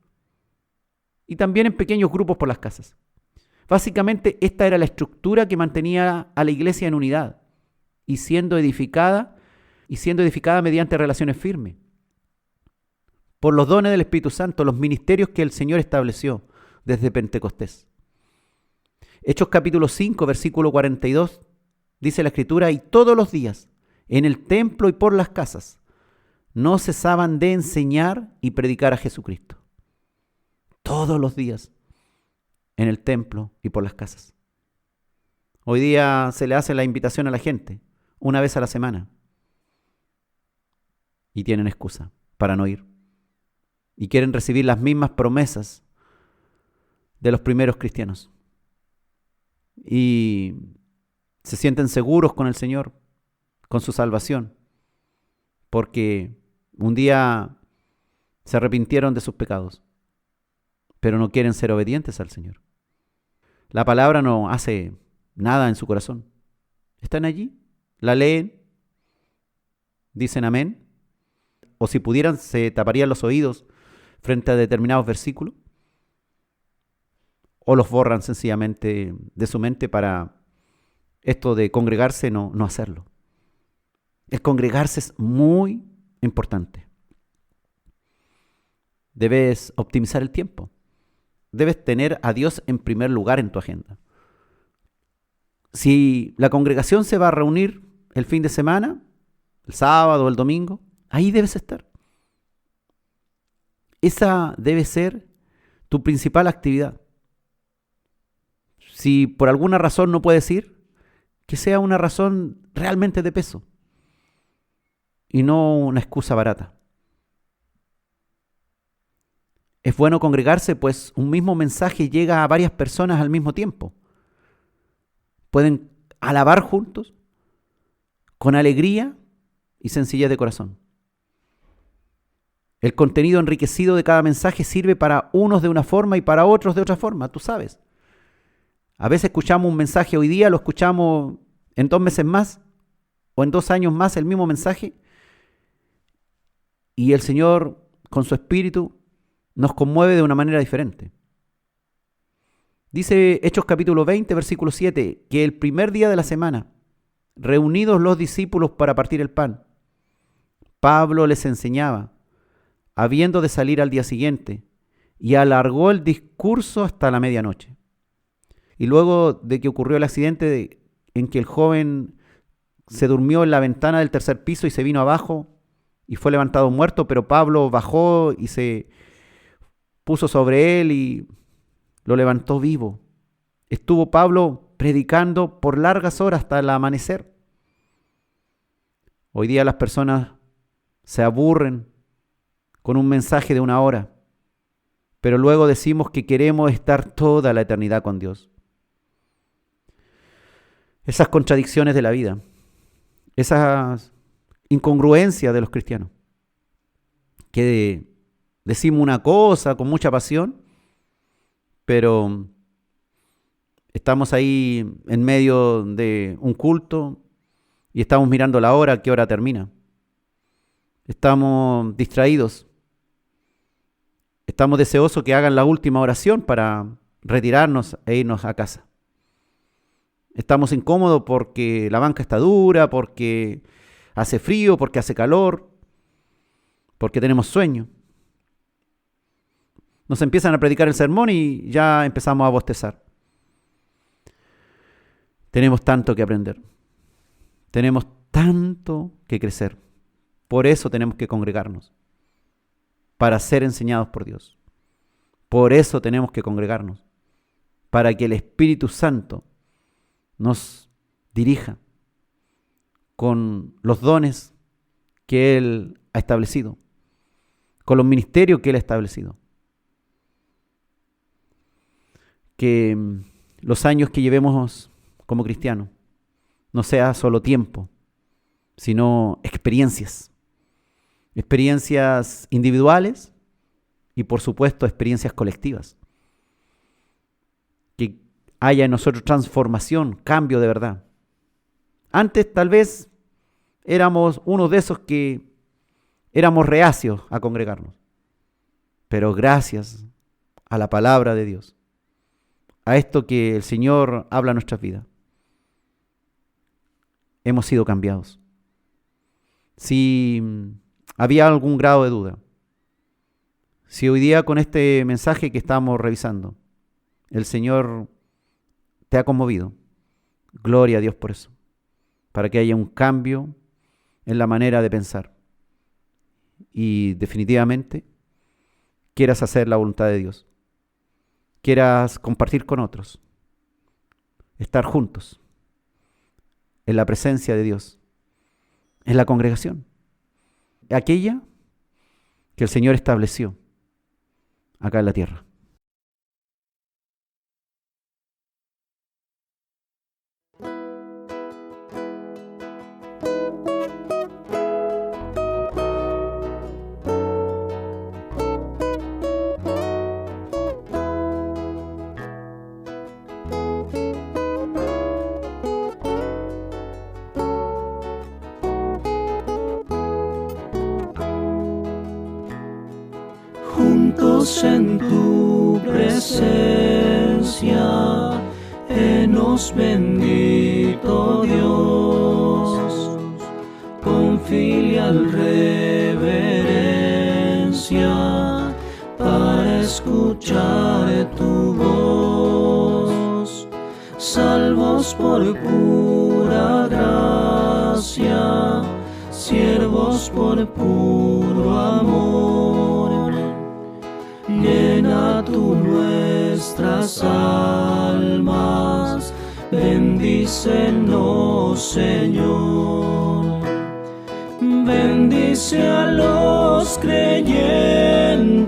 Y también en pequeños grupos por las casas. Básicamente esta era la estructura que mantenía a la iglesia en unidad y siendo edificada mediante relaciones firmes. Por los dones del Espíritu Santo, los ministerios que el Señor estableció desde Pentecostés. Hechos capítulo 5, versículo 42, dice la Escritura: y todos los días, en el templo y por las casas, no cesaban de enseñar y predicar a Jesucristo. Todos los días, en el templo y por las casas. Hoy día se le hace la invitación a la gente, una vez a la semana. Y tienen excusa para no ir. Y quieren recibir las mismas promesas de los primeros cristianos. Y se sienten seguros con el Señor, con su salvación, porque un día se arrepintieron de sus pecados, pero no quieren ser obedientes al Señor. La palabra no hace nada en su corazón. Están allí, la leen, dicen amén, o si pudieran, se taparían los oídos frente a determinados versículos, o los borran sencillamente de su mente para esto de congregarse no hacerlo. El congregarse es muy importante. Debes optimizar el tiempo. Debes tener a Dios en primer lugar en tu agenda. Si la congregación se va a reunir el fin de semana, el sábado o el domingo, ahí debes estar. Esa debe ser tu principal actividad. Si por alguna razón no puedes ir, que sea una razón realmente de peso y no una excusa barata. Es bueno congregarse, pues un mismo mensaje llega a varias personas al mismo tiempo. Pueden alabar juntos, con alegría y sencillez de corazón. El contenido enriquecido de cada mensaje sirve para unos de una forma y para otros de otra forma, tú sabes. A veces escuchamos un mensaje hoy día, lo escuchamos en 2 meses más o en 2 años más el mismo mensaje, y el Señor con su Espíritu nos conmueve de una manera diferente. Dice Hechos capítulo 20, versículo 7, que el primer día de la semana, reunidos los discípulos para partir el pan, Pablo les enseñaba, habiendo de salir al día siguiente, y alargó el discurso hasta la medianoche. Y luego de que ocurrió el accidente en que el joven se durmió en la ventana del 3er piso y se vino abajo y fue levantado muerto, pero Pablo bajó y se puso sobre él y lo levantó vivo. Estuvo Pablo predicando por largas horas hasta el amanecer. Hoy día las personas se aburren con un mensaje de 1 hora, pero luego decimos que queremos estar toda la eternidad con Dios. Esas contradicciones de la vida, esas incongruencias de los cristianos, que decimos una cosa con mucha pasión, pero estamos ahí en medio de un culto y estamos mirando la hora, qué hora termina. Estamos distraídos. Estamos deseosos que hagan la última oración para retirarnos e irnos a casa. Estamos incómodos porque la banca está dura, porque hace frío, porque hace calor, porque tenemos sueño. Nos empiezan a predicar el sermón y ya empezamos a bostezar. Tenemos tanto que aprender. Tenemos tanto que crecer. Por eso tenemos que congregarnos, para ser enseñados por Dios. Por eso tenemos que congregarnos, para que el Espíritu Santo nos dirija con los dones que Él ha establecido, con los ministerios que Él ha establecido. Que los años que llevemos como cristianos no sea solo tiempo, sino experiencias. Experiencias individuales y, por supuesto, experiencias colectivas. Que haya en nosotros transformación, cambio de verdad. Antes tal vez éramos uno de esos que éramos reacios a congregarnos. Pero gracias a la palabra de Dios, a esto que el Señor habla en nuestras vidas, hemos sido cambiados. Si había algún grado de duda, si hoy día con este mensaje que estamos revisando, el Señor te ha conmovido, gloria a Dios por eso, para que haya un cambio en la manera de pensar y definitivamente quieras hacer la voluntad de Dios, quieras compartir con otros, estar juntos en la presencia de Dios, en la congregación, aquella que el Señor estableció acá en la tierra. ricos en tu presencia, enos bendito Dios, con filial reverencia, para escuchar tu voz, salvos por pura gracia, siervos por puro amor. Llena tú nuestras almas, bendícenos, Señor. Bendice a los creyentes,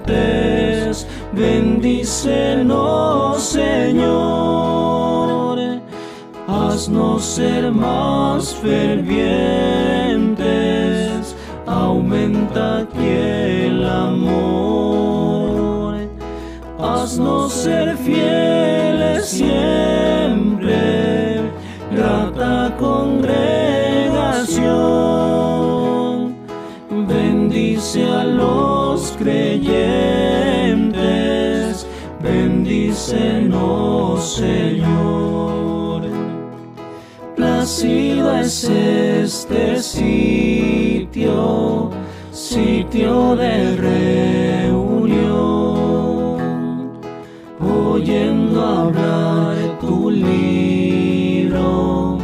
bendícenos, Señor. Haznos ser más fervientes, aumenta aquí el amor. Haznos ser fieles siempre, grata congregación. Bendice a los creyentes, bendícenos, Señor. Placido es este sitio, sitio de reunión, oyendo hablar tu libro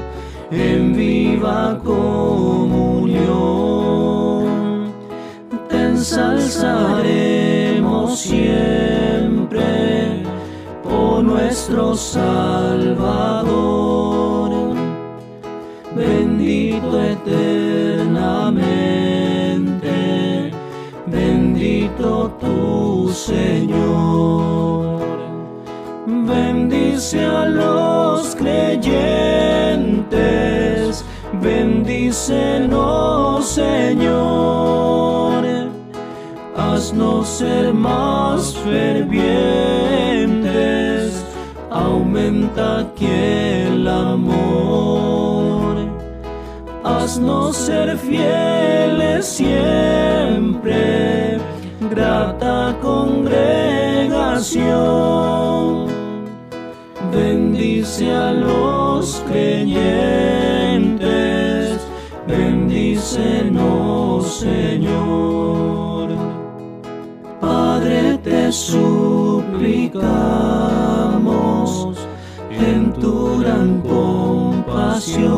en viva comunión. Te ensalzaremos siempre, oh nuestro Salvador, bendito eternamente, bendito tu Señor. Bendice a los creyentes, bendícenos, Señor. Haznos ser más fervientes, aumenta aquí el amor. Haznos ser fieles siempre, grata congregación. Bendice a los creyentes, bendícenos, Señor. Padre, te suplicamos en tu gran compasión,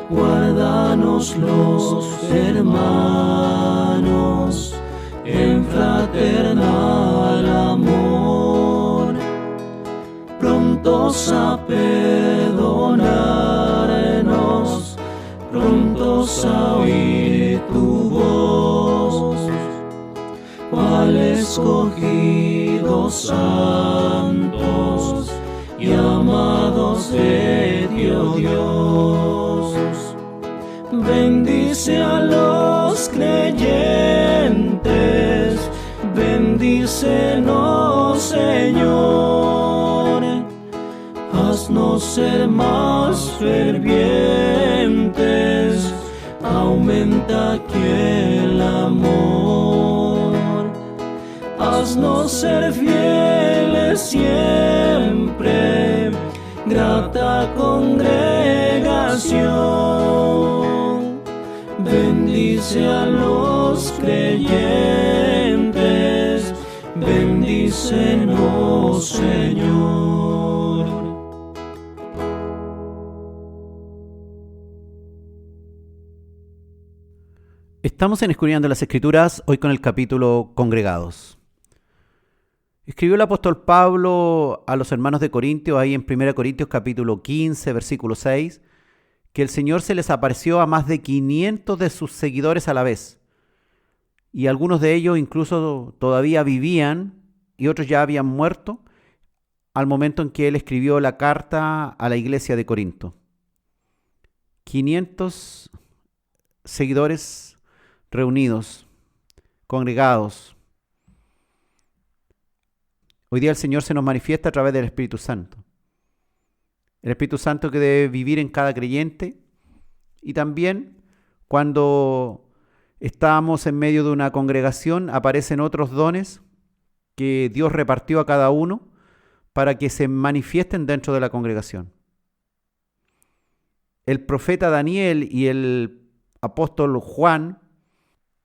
guárdanos los hermanos en fraternal amor, prontos a perdonarnos, prontos a oír tu voz, cual escogidos santos y amados de Dios. Bendice a los creyentes, bendícenos, Señor. Haznos ser más fervientes, aumenta aquí el amor. Haznos ser fieles siempre, grata congregación. Bendice a los creyentes, bendícenos, Señor. Estamos en Escudriñando las Escrituras, hoy con el capítulo Congregados. Escribió el apóstol Pablo a los hermanos de Corintios, ahí en 1 Corintios capítulo 15, versículo 6, que el Señor se les apareció a más de 500 de sus seguidores a la vez. Y algunos de ellos incluso todavía vivían y otros ya habían muerto al momento en que él escribió la carta a la iglesia de Corinto. 500 seguidores reunidos, congregados. Hoy día el Señor se nos manifiesta a través del Espíritu Santo. El Espíritu Santo que debe vivir en cada creyente y también cuando Estamos en medio de una congregación, aparecen otros dones que Dios repartió a cada uno para que se manifiesten dentro de la congregación. El profeta Daniel y el apóstol Juan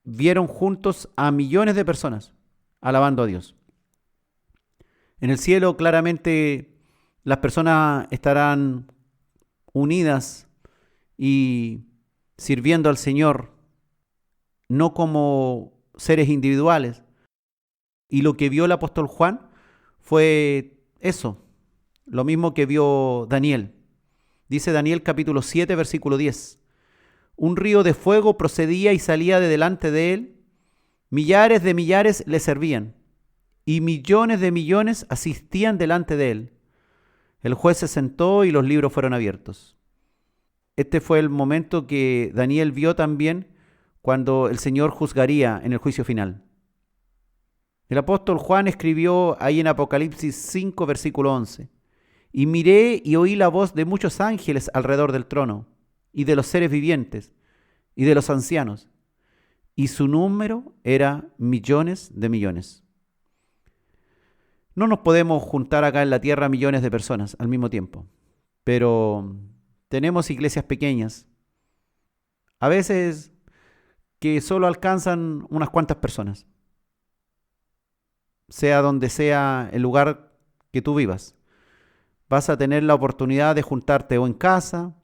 vieron juntos a millones de personas alabando a Dios. En el cielo claramente las personas estarán unidas y sirviendo al Señor, no como seres individuales. Y lo que vio el apóstol Juan fue eso, lo mismo que vio Daniel. Dice Daniel capítulo 7, versículo 10. Un río de fuego procedía y salía de delante de él. Millares de millares le servían y millones de millones asistían delante de él. El juez se sentó y los libros fueron abiertos. Este fue el momento que Daniel vio también cuando el Señor juzgaría en el juicio final. El apóstol Juan escribió ahí en Apocalipsis 5, versículo 11. Y miré y oí la voz de muchos ángeles alrededor del trono, y de los seres vivientes, y de los ancianos, y su número era millones de millones. No nos podemos juntar acá en la tierra millones de personas al mismo tiempo, pero tenemos iglesias pequeñas, a veces que solo alcanzan unas cuantas personas, sea donde sea el lugar que tú vivas. Vas a tener la oportunidad de juntarte o en casa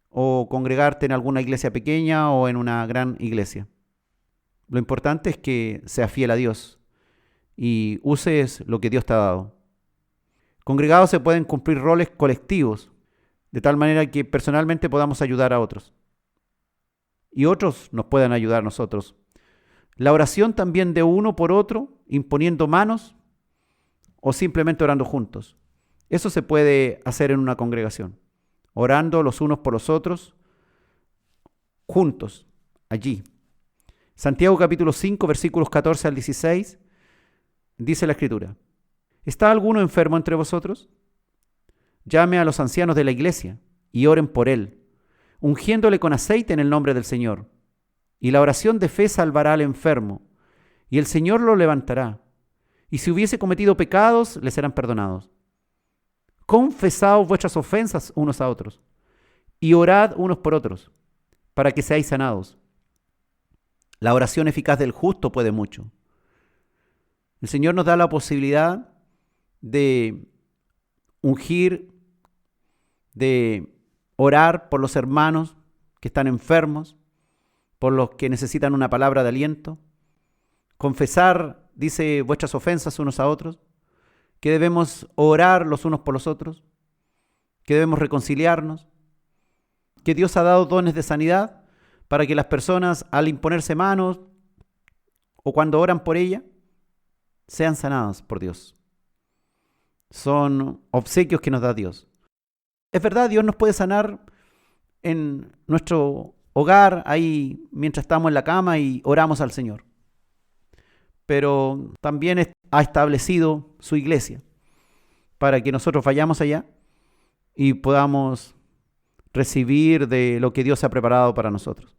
o congregarte en alguna iglesia pequeña o en una gran iglesia. Lo importante es que seas fiel a Dios y uses lo que Dios te ha dado. Congregados se pueden cumplir roles colectivos, de tal manera que personalmente podamos ayudar a otros y otros nos puedan ayudar a nosotros. La oración también de uno por otro, imponiendo manos o simplemente orando juntos. Eso se puede hacer en una congregación, orando los unos por los otros, juntos, allí. Santiago capítulo 5, versículos 14 al 16, dice la Escritura: ¿está alguno enfermo entre vosotros? Llame a los ancianos de la iglesia y oren por él, ungiéndole con aceite en el nombre del Señor. Y la oración de fe salvará al enfermo, y el Señor lo levantará. Y si hubiese cometido pecados, le serán perdonados. Confesaos vuestras ofensas unos a otros, y orad unos por otros, para que seáis sanados. La oración eficaz del justo puede mucho. El Señor nos da la posibilidad de ungir, de orar por los hermanos que están enfermos, por los que necesitan una palabra de aliento. Confesar, dice, vuestras ofensas unos a otros, que debemos orar los unos por los otros, que debemos reconciliarnos, que Dios ha dado dones de sanidad para que las personas al imponerse manos o cuando oran por ella, sean sanadas por Dios. Son obsequios que nos da Dios. Es verdad, Dios nos puede sanar en nuestro hogar, ahí mientras estamos en la cama y oramos al Señor. Pero también ha establecido su iglesia para que nosotros vayamos allá y podamos recibir de lo que Dios ha preparado para nosotros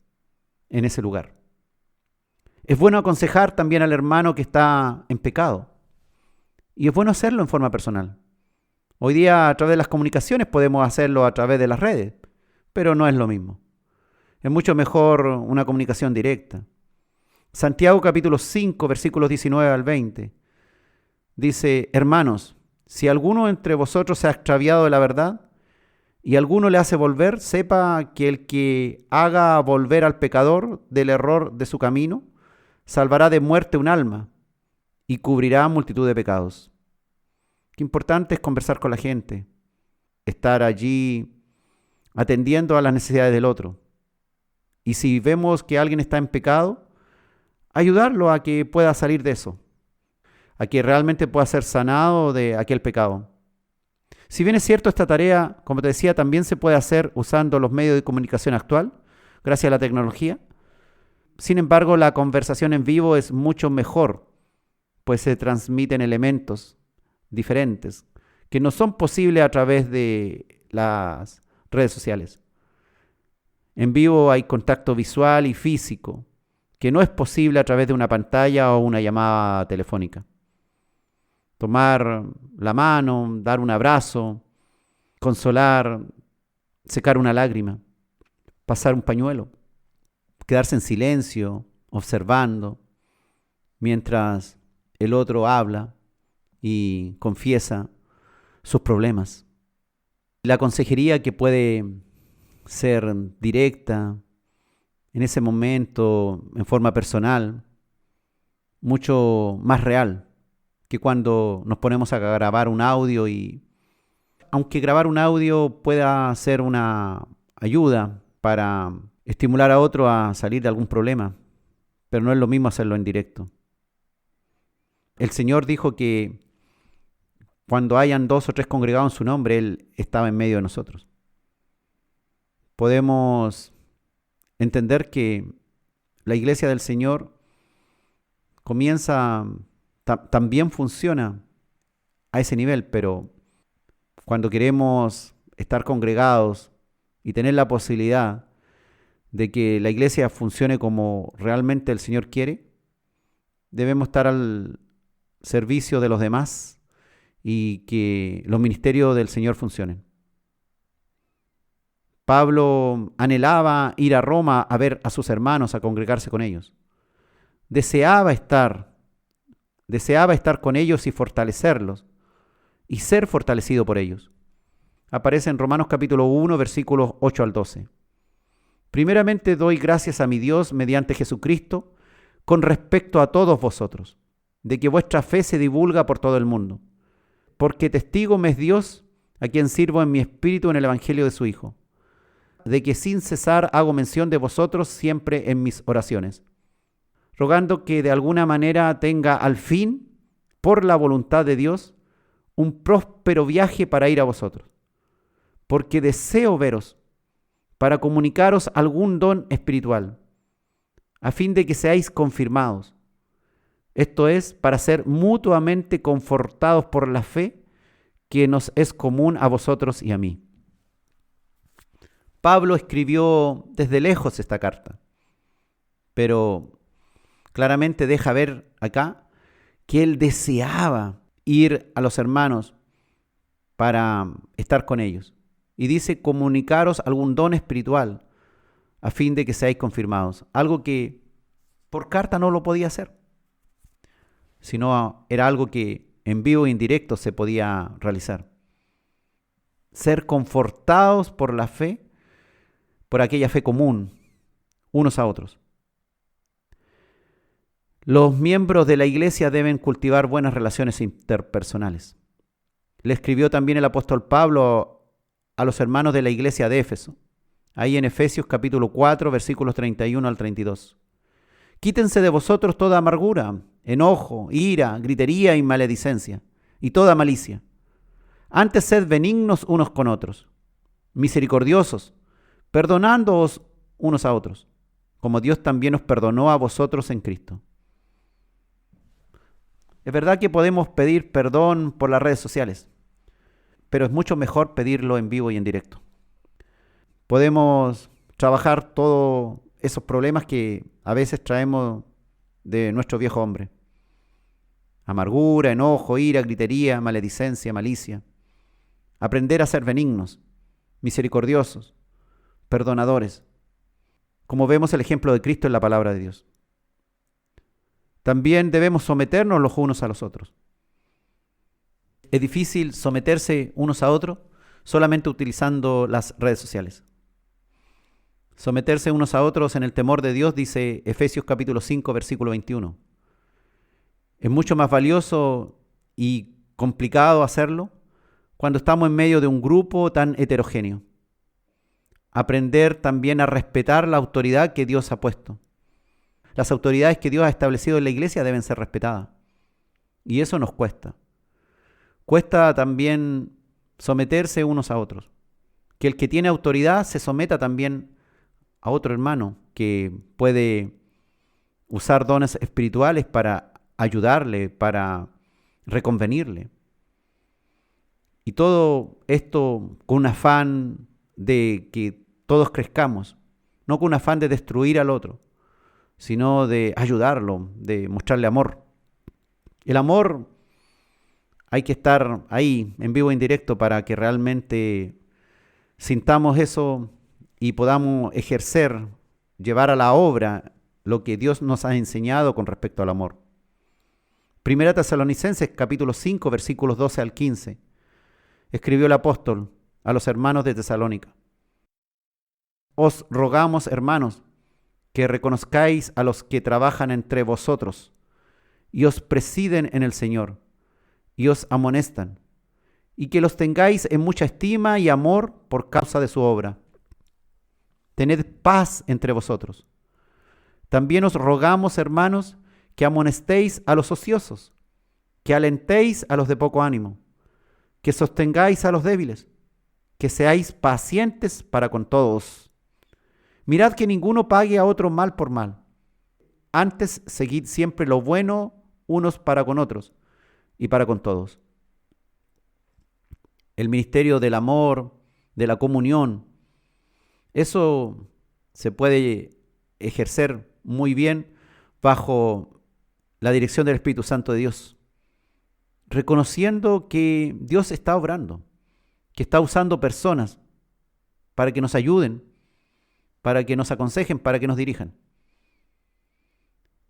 en ese lugar. Es bueno aconsejar también al hermano que está en pecado y es bueno hacerlo en forma personal. Hoy día a través de las comunicaciones podemos hacerlo a través de las redes, pero no es lo mismo. Es mucho mejor una comunicación directa. Santiago capítulo 5, versículos 19 al 20, dice: hermanos, si alguno entre vosotros se ha extraviado de la verdad y alguno le hace volver, sepa que el que haga volver al pecador del error de su camino, salvará de muerte un alma y cubrirá multitud de pecados. Qué importante es conversar con la gente, estar allí atendiendo a las necesidades del otro. Y si vemos que alguien está en pecado, ayudarlo a que pueda salir de eso, a que realmente pueda ser sanado de aquel pecado. Si bien es cierto, esta tarea, como te decía, también se puede hacer usando los medios de comunicación actual, gracias a la tecnología. Sin embargo, la conversación en vivo es mucho mejor, pues se transmiten elementos diferentes que no son posibles a través de las redes sociales. En vivo hay contacto visual y físico que no es posible a través de una pantalla o una llamada telefónica. Tomar la mano, dar un abrazo, consolar, secar una lágrima, pasar un pañuelo, quedarse en silencio, observando, mientras el otro habla y confiesa sus problemas. La consejería que puede ser directa, en ese momento, en forma personal, mucho más real que cuando nos ponemos a grabar un audio y aunque grabar un audio pueda ser una ayuda para estimular a otro a salir de algún problema, pero no es lo mismo hacerlo en directo. El Señor dijo que cuando hayan 2 o 3 congregados en su nombre, Él estaba en medio de nosotros. Podemos entender que la iglesia del Señor también funciona a ese nivel, pero cuando queremos estar congregados y tener la posibilidad de que la iglesia funcione como realmente el Señor quiere, debemos estar al servicio de los demás y que los ministerios del Señor funcionen. Pablo anhelaba ir a Roma a ver a sus hermanos, a congregarse con ellos. Deseaba estar con ellos y fortalecerlos y ser fortalecido por ellos. Aparece en Romanos capítulo 1, versículos 8 al 12. Primeramente doy gracias a mi Dios mediante Jesucristo con respecto a todos vosotros, de que vuestra fe se divulga por todo el mundo, porque testigo me es Dios, a quien sirvo en mi espíritu en el evangelio de su Hijo, de que sin cesar hago mención de vosotros siempre en mis oraciones, rogando que de alguna manera tenga al fin, por la voluntad de Dios, un próspero viaje para ir a vosotros, porque deseo veros, para comunicaros algún don espiritual, a fin de que seáis confirmados. Esto es, para ser mutuamente confortados por la fe que nos es común a vosotros y a mí. Pablo escribió desde lejos esta carta, pero claramente deja ver acá que él deseaba ir a los hermanos para estar con ellos. Y dice, comunicaros algún don espiritual a fin de que seáis confirmados. Algo que por carta no lo podía hacer, sino era algo que en vivo e indirecto se podía realizar. Ser confortados por la fe, por aquella fe común, unos a otros. Los miembros de la iglesia deben cultivar buenas relaciones interpersonales. Le escribió también el apóstol Pablo a los hermanos de la iglesia de Éfeso, ahí en Efesios capítulo 4, versículos 31 al 32. Quítense de vosotros toda amargura, enojo, ira, gritería y maledicencia, y toda malicia. Antes sed benignos unos con otros, misericordiosos, perdonándoos unos a otros, como Dios también os perdonó a vosotros en Cristo. Es verdad que podemos pedir perdón por las redes sociales, pero es mucho mejor pedirlo en vivo y en directo. Podemos trabajar todos esos problemas que a veces traemos de nuestro viejo hombre. Amargura, enojo, ira, gritería, maledicencia, malicia. Aprender a ser benignos, misericordiosos, perdonadores, como vemos el ejemplo de Cristo en la palabra de Dios. También debemos someternos los unos a los otros. Es difícil someterse unos a otros solamente utilizando las redes sociales. Someterse unos a otros en el temor de Dios, dice Efesios capítulo 5, versículo 21. Es mucho más valioso y complicado hacerlo cuando estamos en medio de un grupo tan heterogéneo. Aprender también a respetar la autoridad que Dios ha puesto. Las autoridades que Dios ha establecido en la iglesia deben ser respetadas. Y eso nos cuesta. Cuesta también someterse unos a otros. Que el que tiene autoridad se someta también a otro hermano que puede usar dones espirituales para ayudarle, para reconvenirle. Y todo esto con un afán de que todos crezcamos, no con un afán de destruir al otro, sino de ayudarlo, de mostrarle amor. El amor hay que estar ahí, en vivo e indirecto, para que realmente sintamos eso y podamos ejercer, llevar a la obra lo que Dios nos ha enseñado con respecto al amor. Primera Tesalonicenses, capítulo 5, versículos 12 al 15. Escribió el apóstol a los hermanos de Tesalónica: os rogamos, hermanos, que reconozcáis a los que trabajan entre vosotros y os presiden en el Señor y os amonestan, y que los tengáis en mucha estima y amor por causa de su obra. Tened paz entre vosotros. También os rogamos, hermanos, que amonestéis a los ociosos, que alentéis a los de poco ánimo, que sostengáis a los débiles, que seáis pacientes para con todos. Mirad que ninguno pague a otro mal por mal. Antes, seguid siempre lo bueno unos para con otros y para con todos. El ministerio del amor, de la comunión, eso se puede ejercer muy bien bajo la dirección del Espíritu Santo de Dios, reconociendo que Dios está obrando, que está usando personas para que nos ayuden, para que nos aconsejen, para que nos dirijan.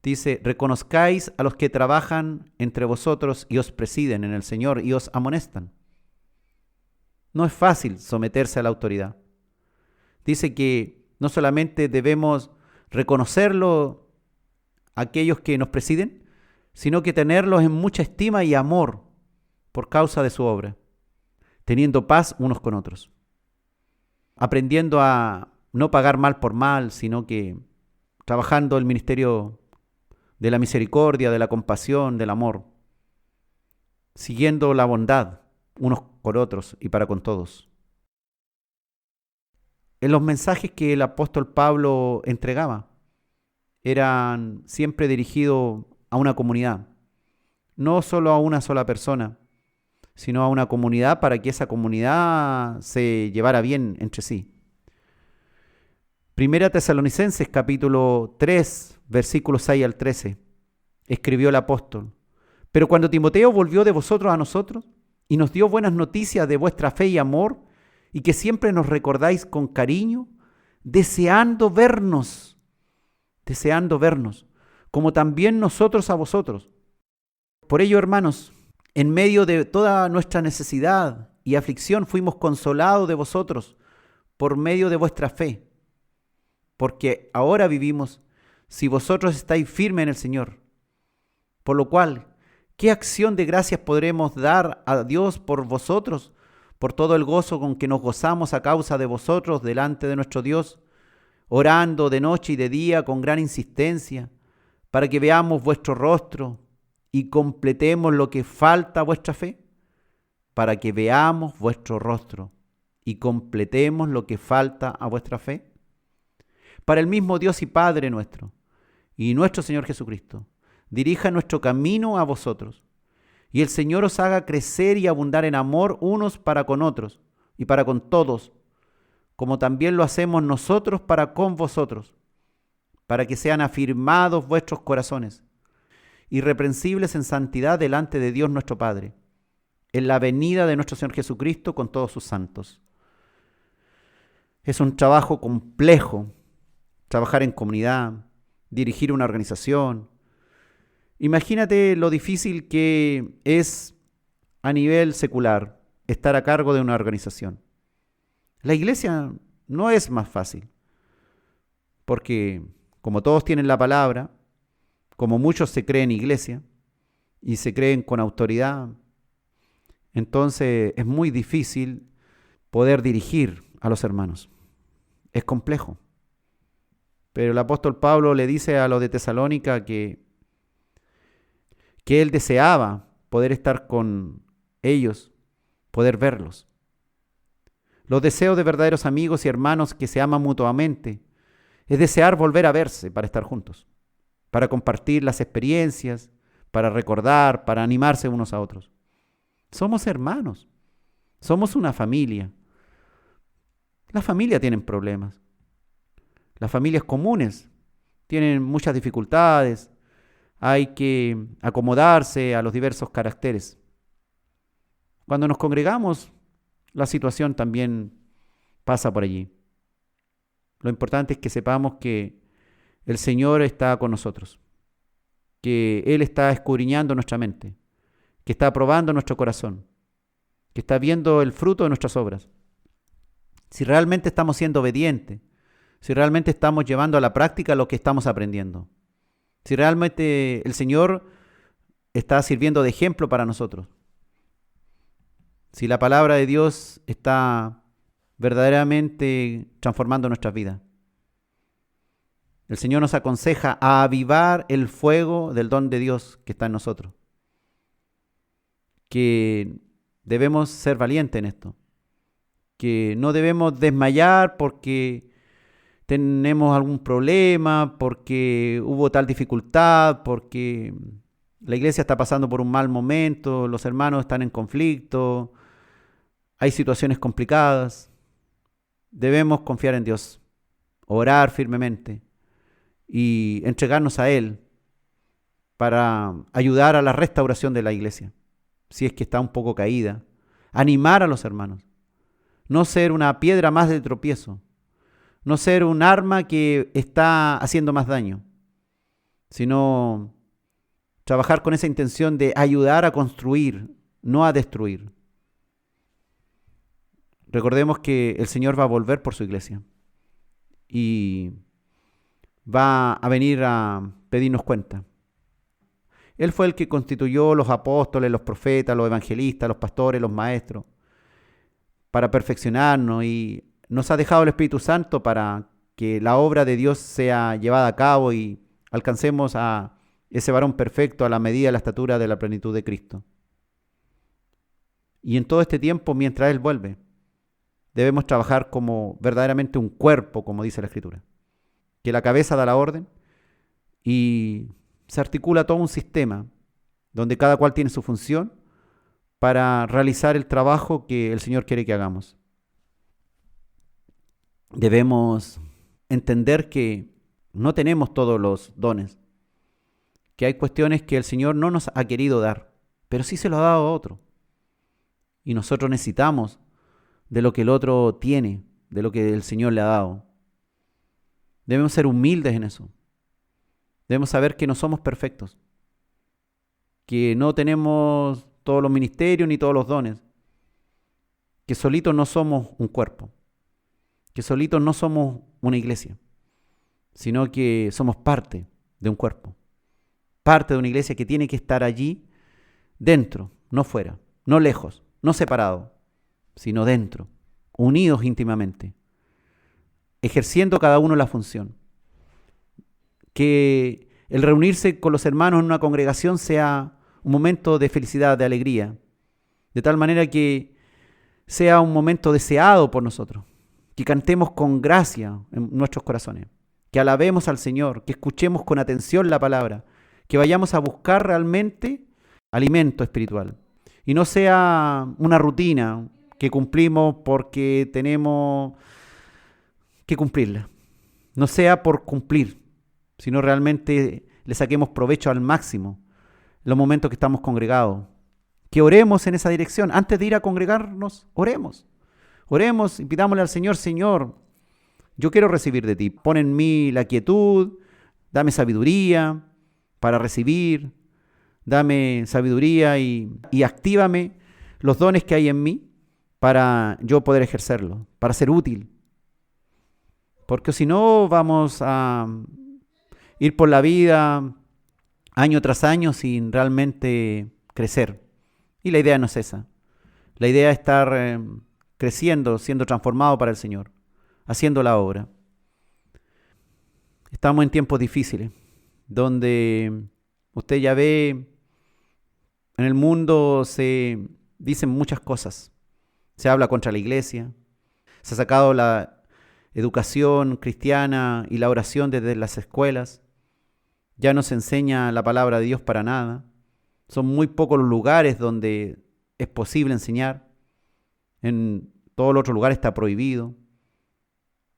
Dice: reconozcáis a los que trabajan entre vosotros y os presiden en el Señor y os amonestan. No es fácil someterse a la autoridad. Dice que no solamente debemos reconocerlo aquellos que nos presiden, sino que tenerlos en mucha estima y amor por causa de su obra, teniendo paz unos con otros, aprendiendo a no pagar mal por mal, sino que trabajando el ministerio de la misericordia, de la compasión, del amor, siguiendo la bondad unos con otros y para con todos. En los mensajes que el apóstol Pablo entregaba, eran siempre dirigidos a una comunidad, no solo a una sola persona, sino a una comunidad, para que esa comunidad se llevara bien entre sí. Primera Tesalonicenses, capítulo 3, versículos 6 al 13, escribió el apóstol: pero cuando Timoteo volvió de vosotros a nosotros y nos dio buenas noticias de vuestra fe y amor, y que siempre nos recordáis con cariño, deseando vernos, como también nosotros a vosotros. Por ello, hermanos, en medio de toda nuestra necesidad y aflicción, fuimos consolados de vosotros por medio de vuestra fe, porque ahora vivimos si vosotros estáis firmes en el Señor. Por lo cual, ¿qué acción de gracias podremos dar a Dios por vosotros, por todo el gozo con que nos gozamos a causa de vosotros delante de nuestro Dios, orando de noche y de día con gran insistencia, para que veamos vuestro rostro y completemos lo que falta a vuestra fe? Para que veamos vuestro rostro y completemos lo que falta a vuestra fe. Para el mismo Dios y Padre nuestro y nuestro Señor Jesucristo, dirija nuestro camino a vosotros, y el Señor os haga crecer y abundar en amor unos para con otros y para con todos, como también lo hacemos nosotros para con vosotros, para que sean afirmados vuestros corazones, irreprensibles en santidad delante de Dios nuestro Padre, en la venida de nuestro Señor Jesucristo con todos sus santos. Es un trabajo complejo, trabajar en comunidad, dirigir una organización. Imagínate lo difícil que es a nivel secular estar a cargo de una organización. La iglesia no es más fácil, porque como todos tienen la palabra, como muchos se creen iglesia y se creen con autoridad, entonces es muy difícil poder dirigir a los hermanos. Es complejo. Pero el apóstol Pablo le dice a los de Tesalónica que él deseaba poder estar con ellos, poder verlos. Los deseos de verdaderos amigos y hermanos que se aman mutuamente es desear volver a verse para estar juntos, para compartir las experiencias, para recordar, para animarse unos a otros. Somos hermanos, somos una familia. Las familias tienen problemas. Las familias comunes tienen muchas dificultades, hay que acomodarse a los diversos caracteres. Cuando nos congregamos, la situación también pasa por allí. Lo importante es que sepamos que el Señor está con nosotros, que Él está escudriñando nuestra mente, que está probando nuestro corazón, que está viendo el fruto de nuestras obras. Si realmente estamos siendo obedientes, si realmente estamos llevando a la práctica lo que estamos aprendiendo, si realmente el Señor está sirviendo de ejemplo para nosotros, si la palabra de Dios está verdaderamente transformando nuestras vidas. El Señor nos aconseja a avivar el fuego del don de Dios que está en nosotros, que debemos ser valientes en esto, que no debemos desmayar porque tenemos algún problema, porque hubo tal dificultad, porque la iglesia está pasando por un mal momento, los hermanos están en conflicto, hay situaciones complicadas. Debemos confiar en Dios, orar firmemente y entregarnos a Él para ayudar a la restauración de la iglesia, si es que está un poco caída. Animar a los hermanos, no ser una piedra más de tropiezo, no ser un arma que está haciendo más daño, sino trabajar con esa intención de ayudar a construir, no a destruir. Recordemos que el Señor va a volver por su iglesia y va a venir a pedirnos cuenta. Él fue el que constituyó los apóstoles, los profetas, los evangelistas, los pastores, los maestros, para perfeccionarnos, y nos ha dejado el Espíritu Santo para que la obra de Dios sea llevada a cabo y alcancemos a ese varón perfecto a la medida de la estatura de la plenitud de Cristo. Y en todo este tiempo, mientras Él vuelve, debemos trabajar como verdaderamente un cuerpo, como dice la Escritura, que la cabeza da la orden y se articula todo un sistema donde cada cual tiene su función para realizar el trabajo que el Señor quiere que hagamos. Debemos entender que no tenemos todos los dones, que hay cuestiones que el Señor no nos ha querido dar, pero sí se lo ha dado a otro. Y nosotros necesitamos de lo que el otro tiene, de lo que el Señor le ha dado. Debemos ser humildes en eso. Debemos saber que no somos perfectos, que no tenemos todos los ministerios ni todos los dones, que solitos no somos un cuerpo, que solitos no somos una iglesia, sino que somos parte de un cuerpo, parte de una iglesia que tiene que estar allí dentro, no fuera, no lejos, no separado, sino dentro, unidos íntimamente, ejerciendo cada uno la función. Que el reunirse con los hermanos en una congregación sea un momento de felicidad, de alegría, de tal manera que sea un momento deseado por nosotros, que cantemos con gracia en nuestros corazones, que alabemos al Señor, que escuchemos con atención la palabra, que vayamos a buscar realmente alimento espiritual y no sea una rutina que cumplimos porque tenemos que cumplirla, no sea por cumplir, sino realmente le saquemos provecho al máximo en los momentos que estamos congregados. Que oremos en esa dirección. Antes de ir a congregarnos, oremos. Oremos y pidámosle al Señor: Señor, yo quiero recibir de ti. Pon en mí la quietud, dame sabiduría para recibir, dame sabiduría y actívame los dones que hay en mí para yo poder ejercerlos, para ser útil. Porque si no, vamos a ir por la vida año tras año sin realmente crecer. Y la idea no es esa. La idea es estar creciendo, siendo transformado para el Señor, haciendo la obra. Estamos en tiempos difíciles, donde usted ya ve, en el mundo se dicen muchas cosas. Se habla contra la iglesia, se ha sacado la educación cristiana y la oración desde las escuelas. Ya no se enseña la palabra de Dios para nada. Son muy pocos los lugares donde es posible enseñar. En todos los otros lugares está prohibido.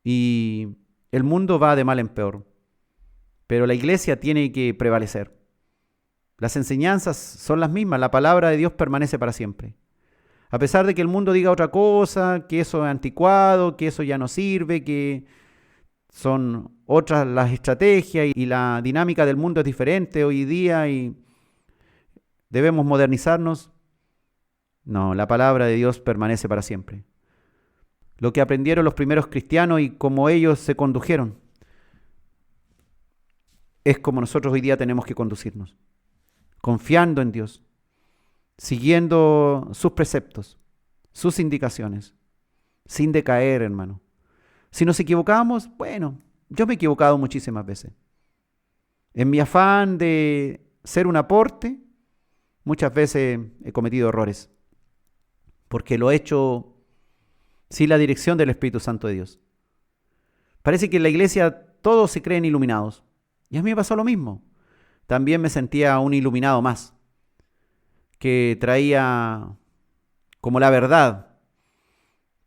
Y el mundo va de mal en peor. pero la iglesia tiene que prevalecer. Las enseñanzas son las mismas, la palabra de Dios permanece para siempre. A pesar de que el mundo diga otra cosa, que eso es anticuado, que eso ya no sirve, que son otras las estrategias y la dinámica del mundo es diferente hoy día y debemos modernizarnos. No, la palabra de Dios permanece para siempre. Lo que aprendieron los primeros cristianos y cómo ellos se condujeron es como nosotros hoy día tenemos que conducirnos, confiando en Dios, siguiendo sus preceptos, sus indicaciones, sin decaer, hermano. Si nos equivocamos, bueno, yo me he equivocado muchísimas veces. En mi afán de ser un aporte, muchas veces he cometido errores, porque lo he hecho sin la dirección del Espíritu Santo de Dios. Parece que en la iglesia todos se creen iluminados, y a mí me pasó lo mismo. También me sentía un iluminado más, que traía como la verdad,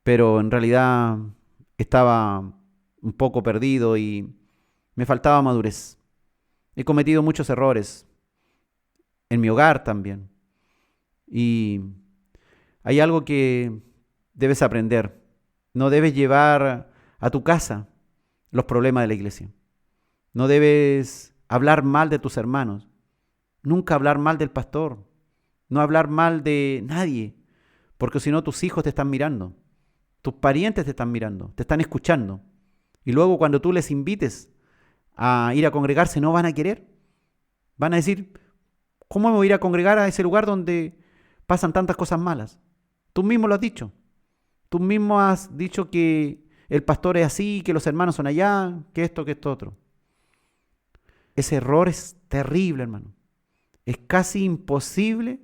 pero en realidad estaba un poco perdido y me faltaba madurez. He cometido muchos errores en mi hogar también. Y hay algo que debes aprender. No debes llevar a tu casa los problemas de la iglesia. No debes hablar mal de tus hermanos. Nunca hablar mal del pastor. No hablar mal de nadie. Porque si no, tus hijos te están mirando. Tus parientes te están mirando, te están escuchando. Y luego cuando tú les invites a ir a congregarse, no van a querer. Van a decir, ¿cómo me voy a ir a congregar a ese lugar donde pasan tantas cosas malas? Tú mismo lo has dicho. Tú mismo has dicho que el pastor es así, que los hermanos son allá, que esto otro. Ese error es terrible, hermano. Es casi imposible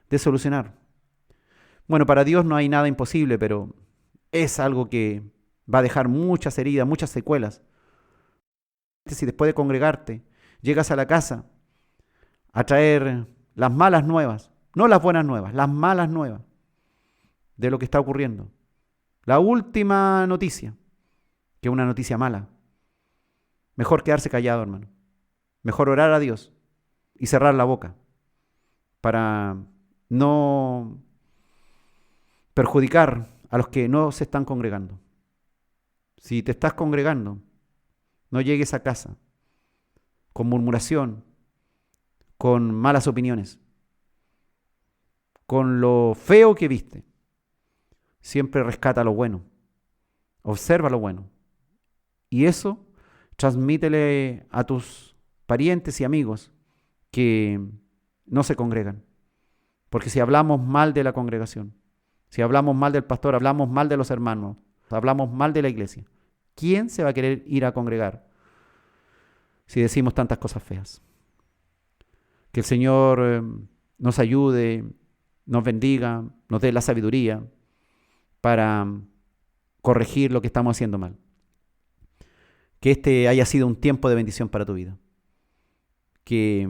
de solucionar. Bueno, para Dios no hay nada imposible, pero es algo que va a dejar muchas heridas, muchas secuelas. Si después de congregarte llegas a la casa a traer las malas nuevas, no las buenas nuevas, las malas nuevas de lo que está ocurriendo. La última noticia, que es una noticia mala. Mejor quedarse callado, hermano. Mejor orar a Dios y cerrar la boca para no perjudicar a los que no se están congregando. Si te estás congregando, no llegues a casa con murmuración, con malas opiniones, con lo feo que viste. Siempre rescata lo bueno, observa lo bueno. Y eso transmítele a tus parientes y amigos que no se congregan. Porque si hablamos mal de la congregación, si hablamos mal del pastor, hablamos mal de los hermanos, hablamos mal de la iglesia, ¿quién se va a querer ir a congregar si decimos tantas cosas feas? Que el Señor nos ayude, nos bendiga, nos dé la sabiduría para corregir lo que estamos haciendo mal. Que este haya sido un tiempo de bendición para tu vida. Que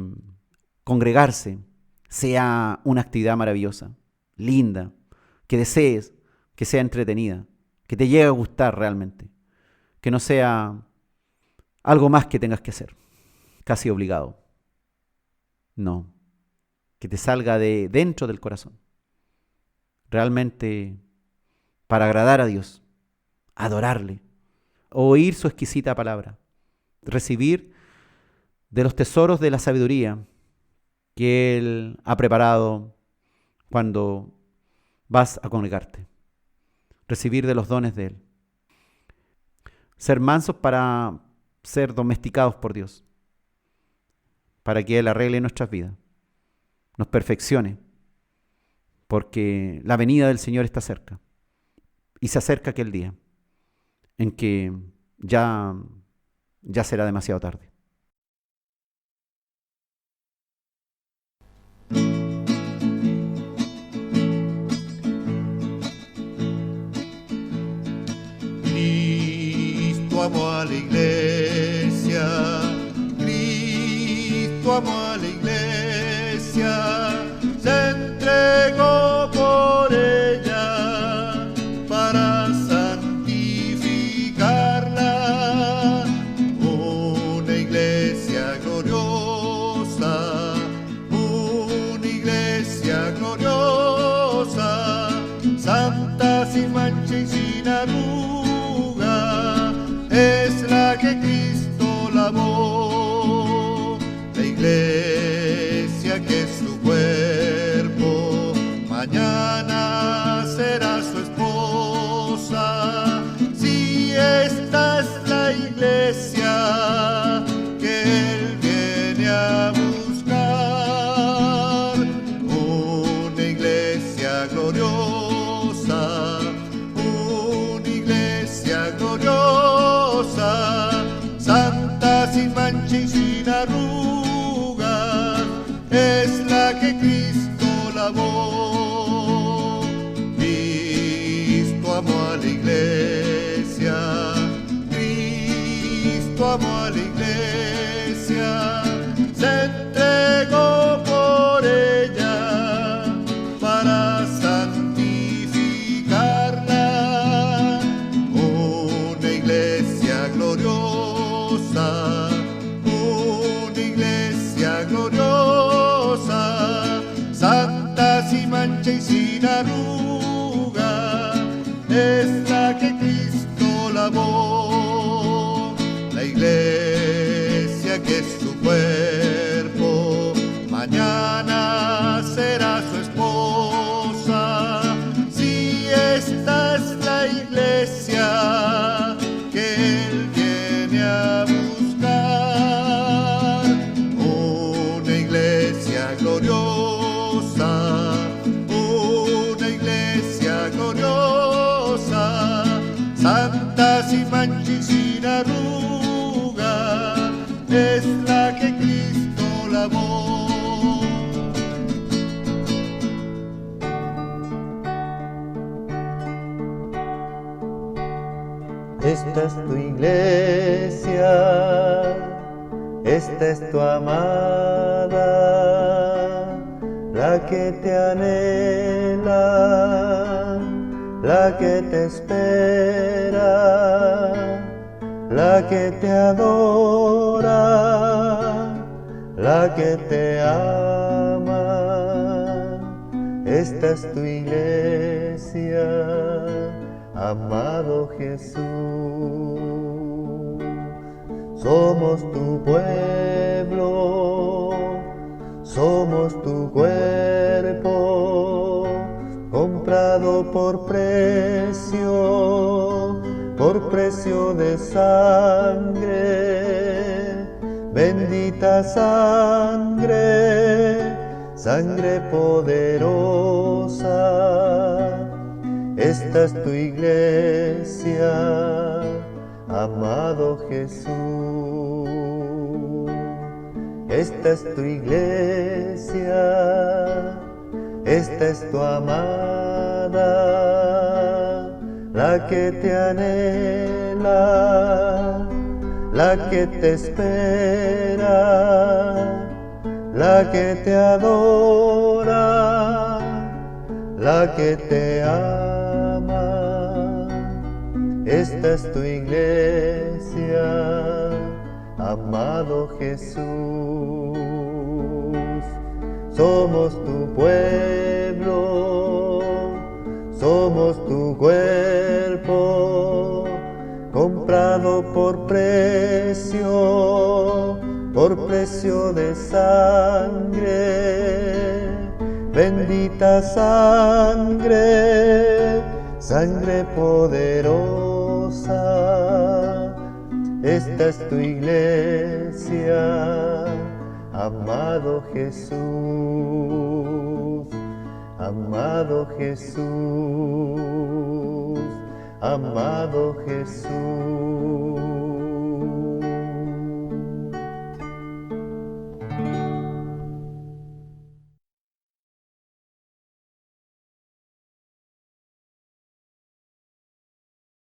congregarse sea una actividad maravillosa, linda, que desees, que sea entretenida, que te llegue a gustar realmente, que no sea algo más que tengas que hacer, casi obligado. No, que te salga de dentro del corazón, realmente para agradar a Dios, adorarle, oír su exquisita palabra, recibir de los tesoros de la sabiduría que Él ha preparado cuando vas a congregarte. Recibir de los dones de Él. Ser mansos para ser domesticados por Dios. Para que Él arregle nuestras vidas. Nos perfeccione. Porque la venida del Señor está cerca. Y se acerca aquel día en que ya será demasiado tarde. Cristo amó a la iglesia, Cristo amó a la iglesia, se entregó por ella para santificarla, una iglesia mancha y sin arruga, es la que Cristo lavó. La iglesia que es su cuerpo, mañana será su esposa. Si esta es la iglesia que Él viene a buscar, una iglesia gloriosa, una iglesia gloriosa, santa, sin mancha y sin arruga, es la que Cristo lavó. Cristo amó a la iglesia, Cristo amó a la iglesia, se entregó por ella para santificarla. Una iglesia gloriosa, una iglesia gloriosa, santa, sin mancha y sin arruga, es la que Cristo lavó. La iglesia que es su cuerpo, mañana será su esposa. Si esta es la iglesia que Él viene a buscar, una iglesia gloriosa, una iglesia gloriosa, santa, sin mancha y sin arruga, es la que Cristo lavó. Esta es tu iglesia, esta es tu amada, la que te anhela, la que te espera, la que te adora, la que te ama. Esta es tu iglesia, amado Jesús. Somos tu pueblo, somos tu cuerpo, comprado por precio de sangre, bendita sangre, sangre poderosa. Esta es tu iglesia, amado Jesús. Esta es tu iglesia, esta es tu amada, la que te anhela, la que te espera, la que te adora, la que te ama. Esta es tu iglesia, amado Jesús. Somos tu pueblo, somos tu cuerpo, comprado por precio de sangre, bendita sangre, sangre poderosa. Esta es tu iglesia, amado Jesús, amado Jesús, amado Jesús.